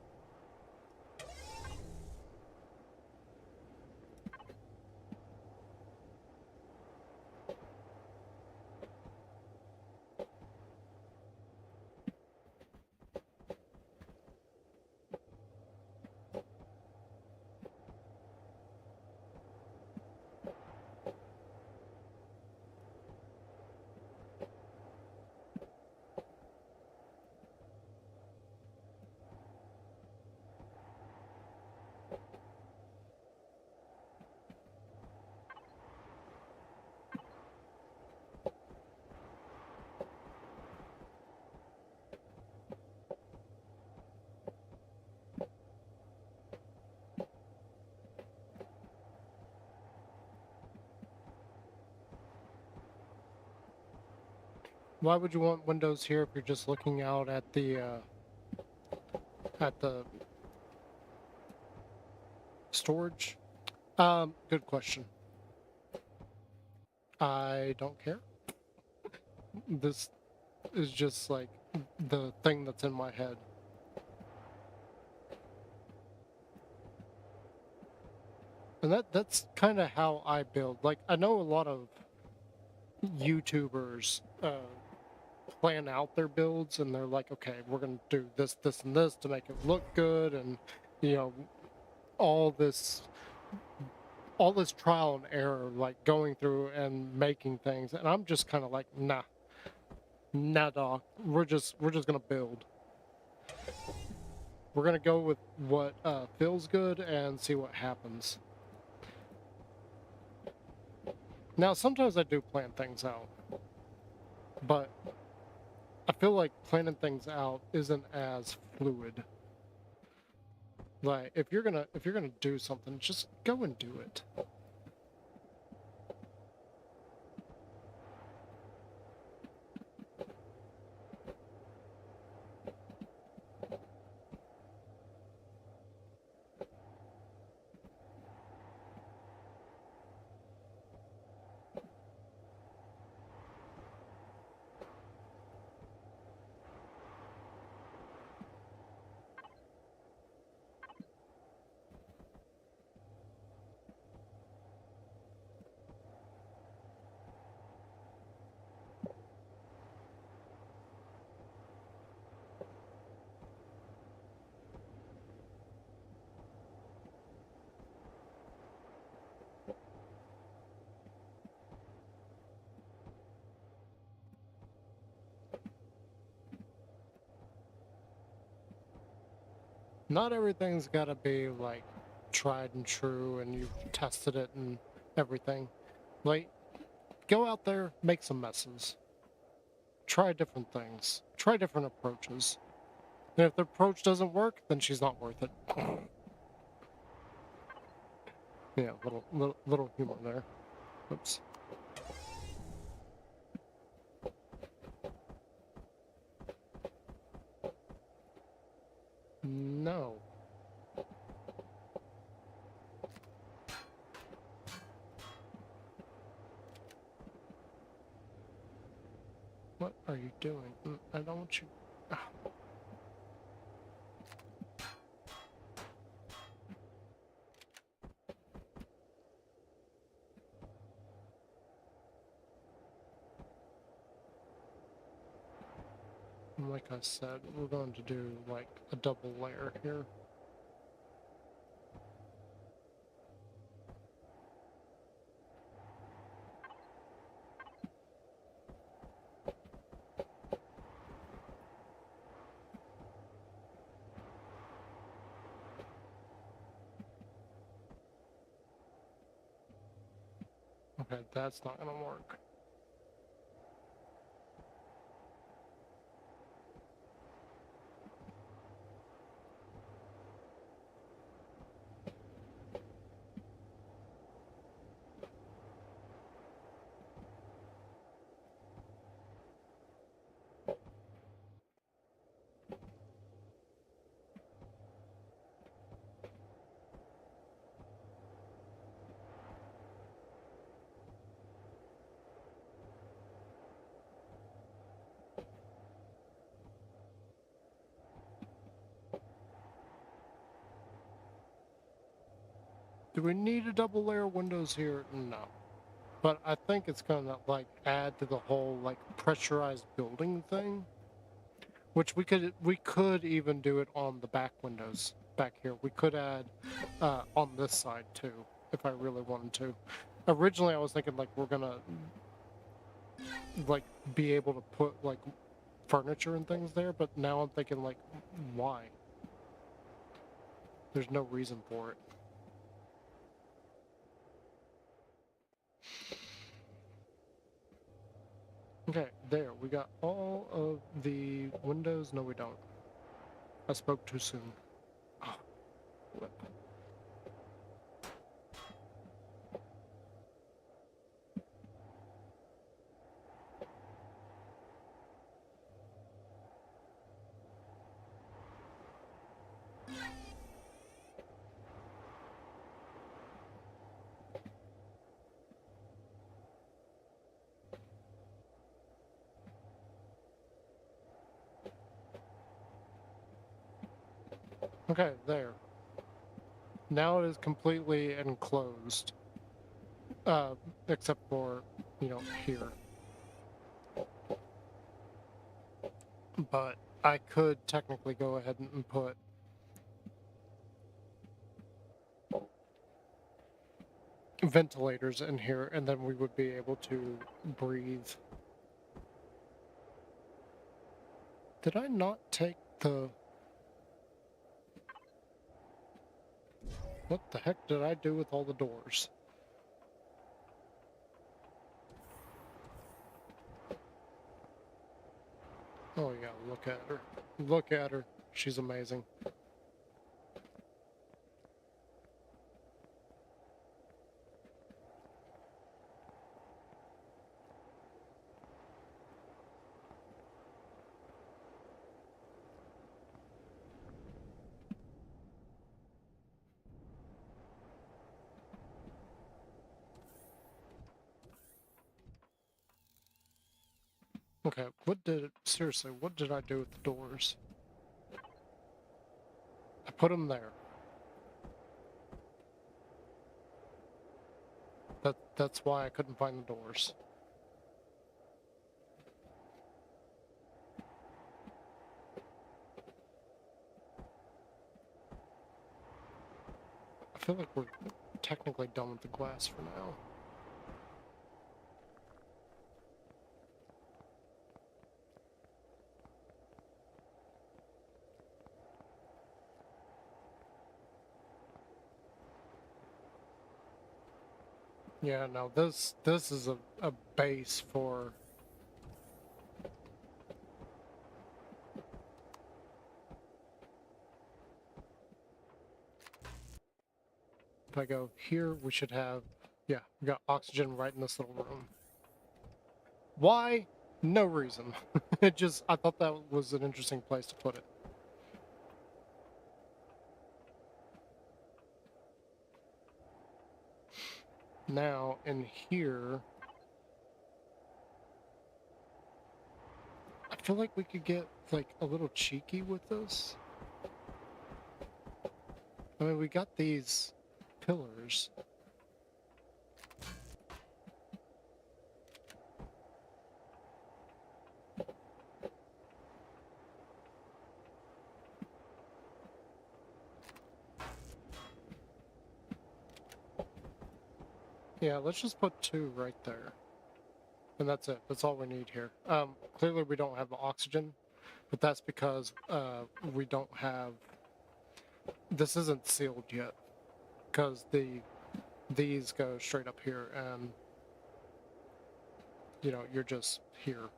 Why would you want windows here if you're just looking out at the storage? Good question. I don't care. This is just like the thing that's in my head. And that's kind of how I build. Like, I know a lot of YouTubers plan out their builds and they're like, okay, we're gonna do this, this, and this to make it look good, and you know, all this trial and error, like going through and making things, and I'm just kind of like, nah, dog. We're just gonna build. We're gonna go with what feels good and see what happens. Now, sometimes I do plan things out, but I feel like planning things out isn't as fluid. Like if you're gonna do something, just go and do it. Not everything's gotta be like tried and true and you've tested it and everything. Like, go out there, make some messes. Try different things. Try different approaches. And if the approach doesn't work, then she's not worth it. Yeah, little humor there. Oops. No. What are you doing? I don't want you... Ah. Like I said, we're going to do like a double layer here. Okay, that's not gonna work. Do we need a double layer of windows here? No. But I think it's gonna like add to the whole like pressurized building thing. Which we could even do it on the back windows back here. We could add on this side too, if I really wanted to. Originally I was thinking like we're gonna like be able to put like furniture and things there, but now I'm thinking like why? There's no reason for it. Okay, there, we got all of the windows. No, we don't. I spoke too soon. Oh, flip. Okay, there. Now it is completely enclosed. Except for, you know, here. But I could technically go ahead and put ventilators in here, and then we would be able to breathe. Did I not take the... What the heck did I do with all the doors? Oh yeah, look at her. Look at her. She's amazing. Okay, seriously, what did I do with the doors? I put them there. That's why I couldn't find the doors. I feel like we're technically done with the glass for now. Yeah, no, this is a base for... If I go here, we should have... Yeah, we got oxygen right in this little room. Why? No reason. It just... I thought that was an interesting place to put it. Now, in here... I feel like we could get, like, a little cheeky with this. I mean, we got these pillars. Yeah, let's just put 2 right there. And that's it. That's all we need here. Clearly we don't have the oxygen, but that's because we don't have... This isn't sealed yet, because these go straight up here, and you know, you're just here.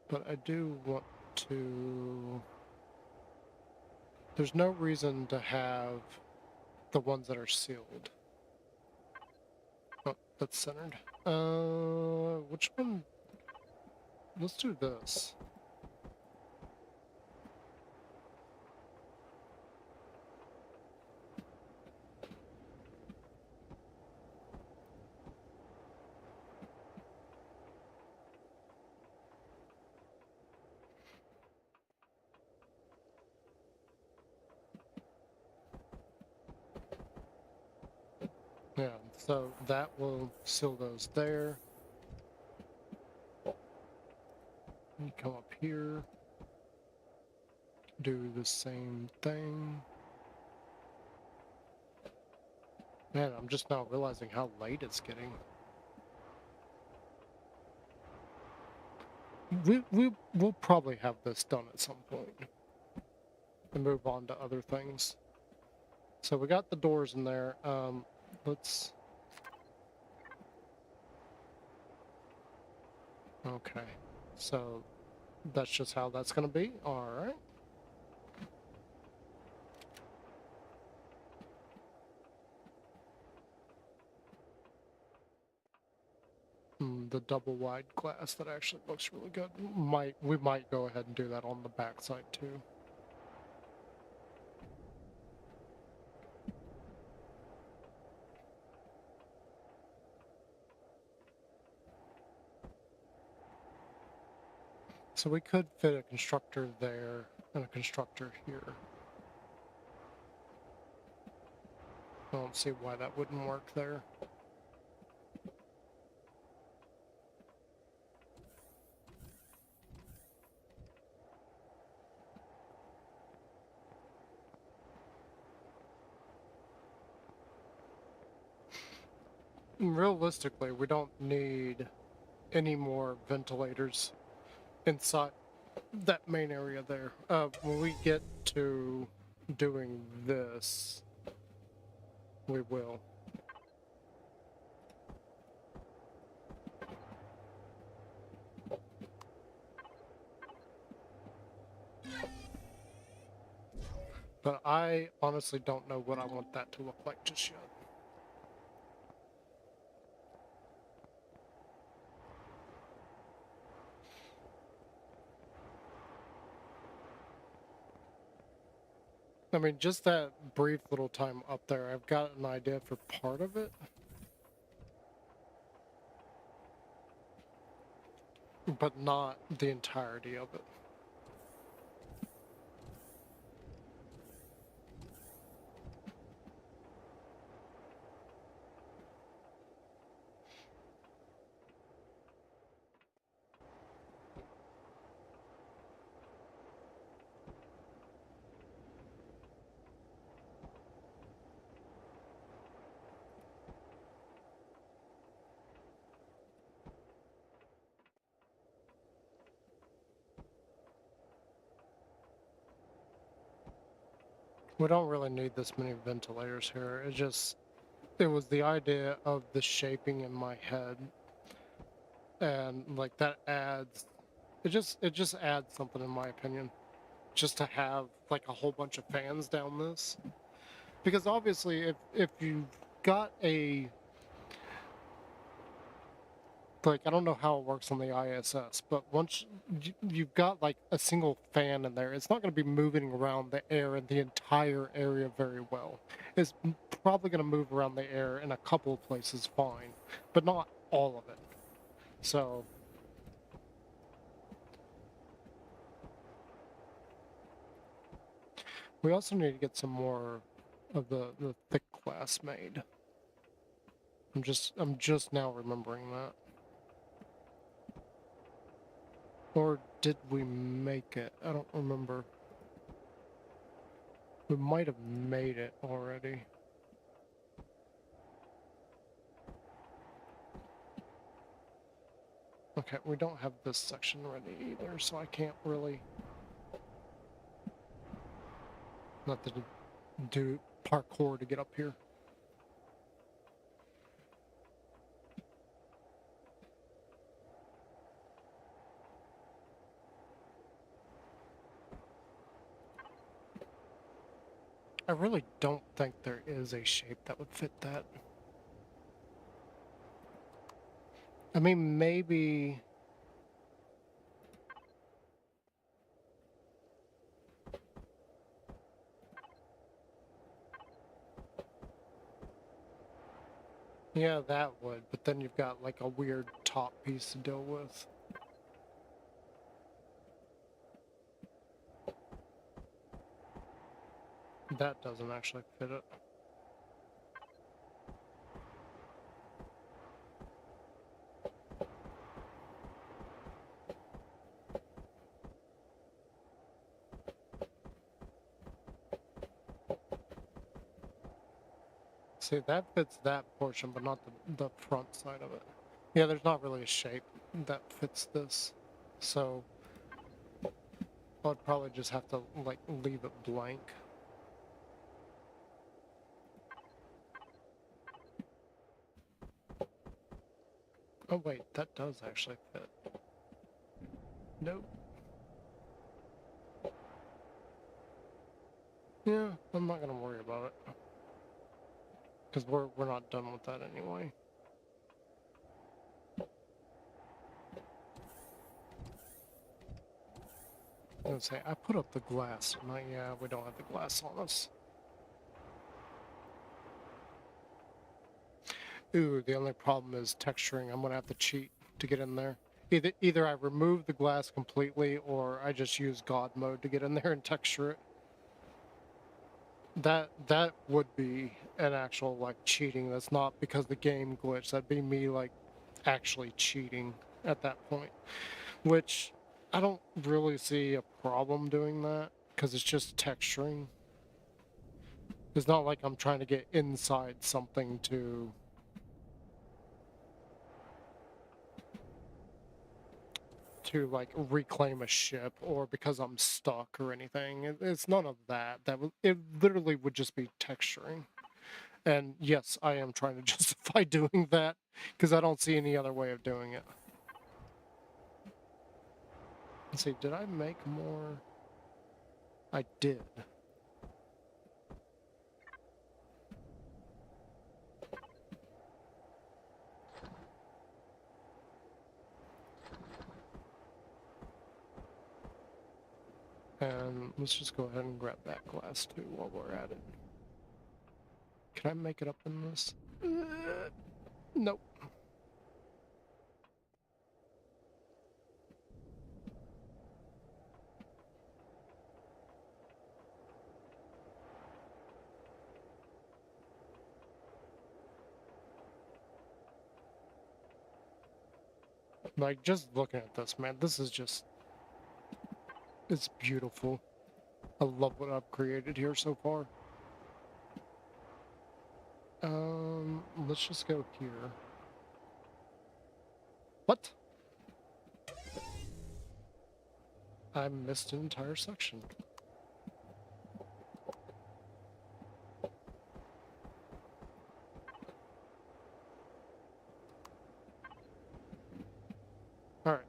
But I do want to... There's no reason to have the ones that are sealed. Oh, that's centered. Which one? Let's do this. Yeah, so that will seal those there. You come up here, do the same thing. Man, I'm just now realizing how late it's getting. We'll probably have this done at some point and move on to other things. So we got the doors in there. Let's... Okay, so that's just how that's gonna be. All right. The double wide glass, that actually looks really good. We might go ahead and do that on the back side too. So we could fit a constructor there and a constructor here. I don't see why that wouldn't work there. Realistically, we don't need any more ventilators inside that main area there. When we get to doing this, we will. But I honestly don't know what I want that to look like just yet. I mean, just that brief little time up there, I've got an idea for part of it. But not the entirety of it. We don't really need this many ventilators here. It was the idea of the shaping in my head. And like that adds, it just adds something in my opinion. Just to have like a whole bunch of fans down this. Because obviously if you've got a, like, I don't know how it works on the ISS, but once you've got like a single fan in there, it's not going to be moving around the air in the entire area very well. It's probably going to move around the air in a couple of places fine, but not all of it. So we also need to get some more of the thick glass made. I'm just now remembering that. Or did we make it? I don't remember. We might have made it already. Okay, we don't have this section ready either, so I can't really... Not to do parkour to get up here. I really don't think there is a shape that would fit that. I mean, maybe... Yeah, that would, but then you've got like a weird top piece to deal with. That doesn't actually fit it. See, that fits that portion, but not the front side of it. Yeah, there's not really a shape that fits this. So I'd probably just have to like leave it blank. Oh wait, that does actually fit. Nope. Yeah, I'm not gonna worry about it. Because we're not done with that anyway. I was gonna say, I put up the glass. Yeah, we don't have the glass on us. Ooh, the only problem is texturing. I'm gonna have to cheat to get in there. Either I remove the glass completely or I just use God mode to get in there and texture it. That would be an actual like cheating. That's not because the game glitched. That'd be me like actually cheating at that point. Which I don't really see a problem doing that because it's just texturing. It's not like I'm trying to get inside something to to like reclaim a ship or because I'm stuck or anything. It's none of that. It literally would just be texturing. And yes, I am trying to justify doing that because I don't see any other way of doing it. Let's see, did I make more? I did. And let's just go ahead and grab that glass too while we're at it. Can I make it up in this? Nope. Like, just looking at this, man, this is just... It's beautiful. I love what I've created here so far. Let's just go here. What? I missed an entire section. Alright.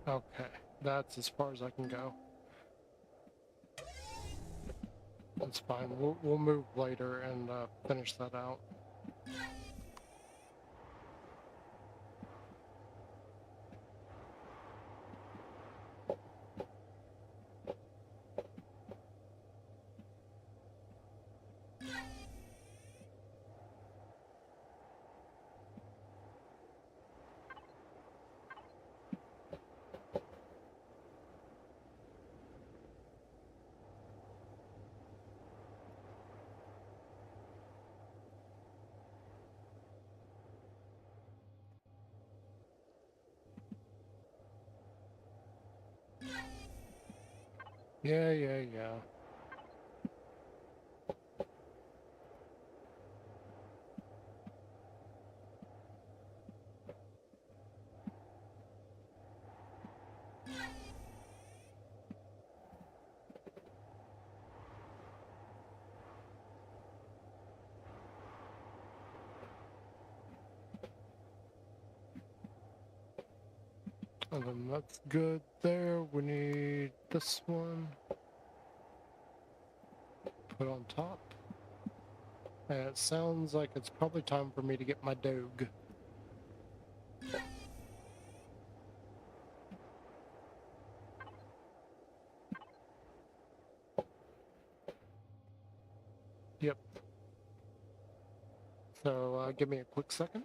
Okay, that's as far as I can go. That's fine. We'll move later and finish that out. Yeah. And then that's good there. We need this one. Put on top. And it sounds like it's probably time for me to get my dog. Yep. So give me a quick second.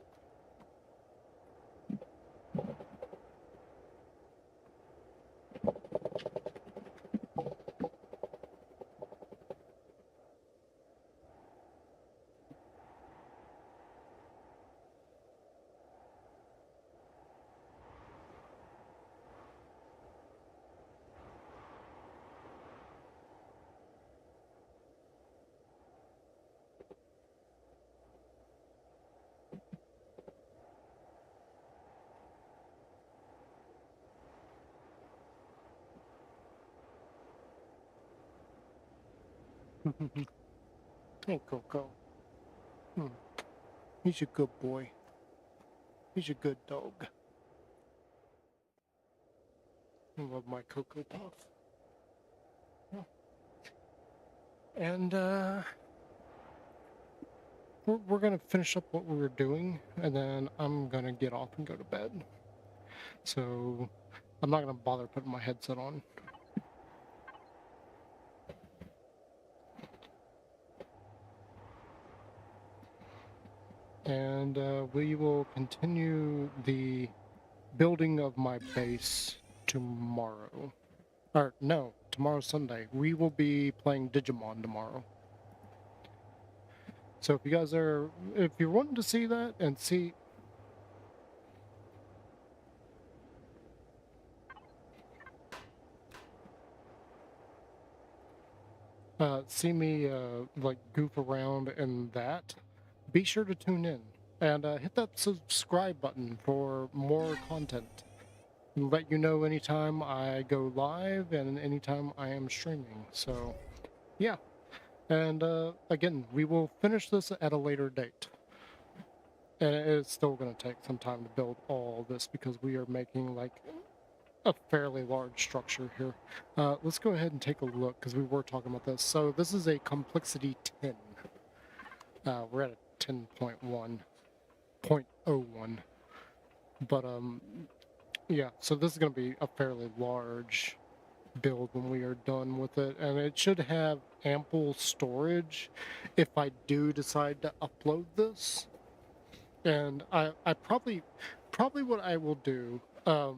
Hey, Coco. He's a good boy. He's a good dog. I love my Cocoa Puff. Yeah. And we're gonna finish up what we were doing, and then I'm gonna get off and go to bed. So I'm not gonna bother putting my headset on. And we will continue the building of my base tomorrow. Or no, tomorrow's Sunday. We will be playing Digimon tomorrow. So if you guys are, if you're wanting to see that and see, see me like goof around in that, be sure to tune in and hit that subscribe button for more content. And let you know anytime I go live and anytime I am streaming. So, yeah. And again, we will finish this at a later date. And it's still going to take some time to build all this because we are making like a fairly large structure here. Let's go ahead and take a look because we were talking about this. So this is a complexity 10. We're at a 10.1.01. But yeah, so this is going to be a fairly large build when we are done with it, and it should have ample storage if I do decide to upload this. And I probably what I will do, I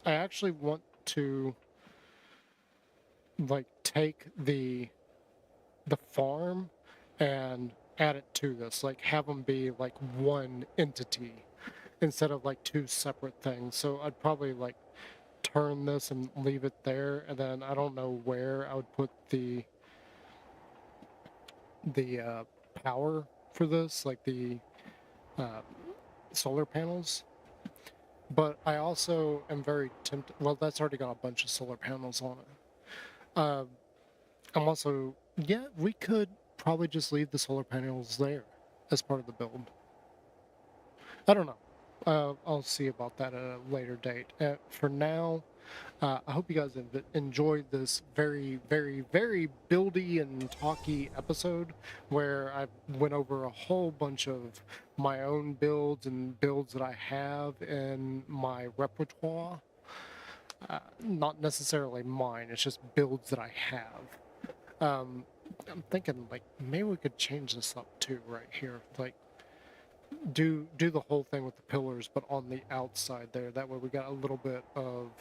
actually want to like take the farm and add it to this, like have them be like one entity instead of like two separate things. So I'd probably like turn this and leave it there, and then I don't know where I would put the power for this, like the uh, solar panels. But I also am very tempted. Well, that's already got a bunch of solar panels on it. I'm also, yeah, we could probably just leave the solar panels there as part of the build. I don't know. I'll see about that at a later date. For now, I hope you guys have enjoyed this very, very, very buildy and talky episode where I went over a whole bunch of my own builds and builds that I have in my repertoire. Not necessarily mine, it's just builds that I have. I'm thinking like maybe we could change this up too right here. Like do the whole thing with the pillars, but on the outside there. That way we got a little bit of,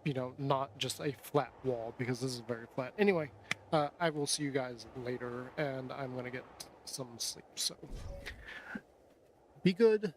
you know, not just a flat wall, because this is very flat. Anyway, I will see you guys later, and I'm gonna get some sleep. So be good.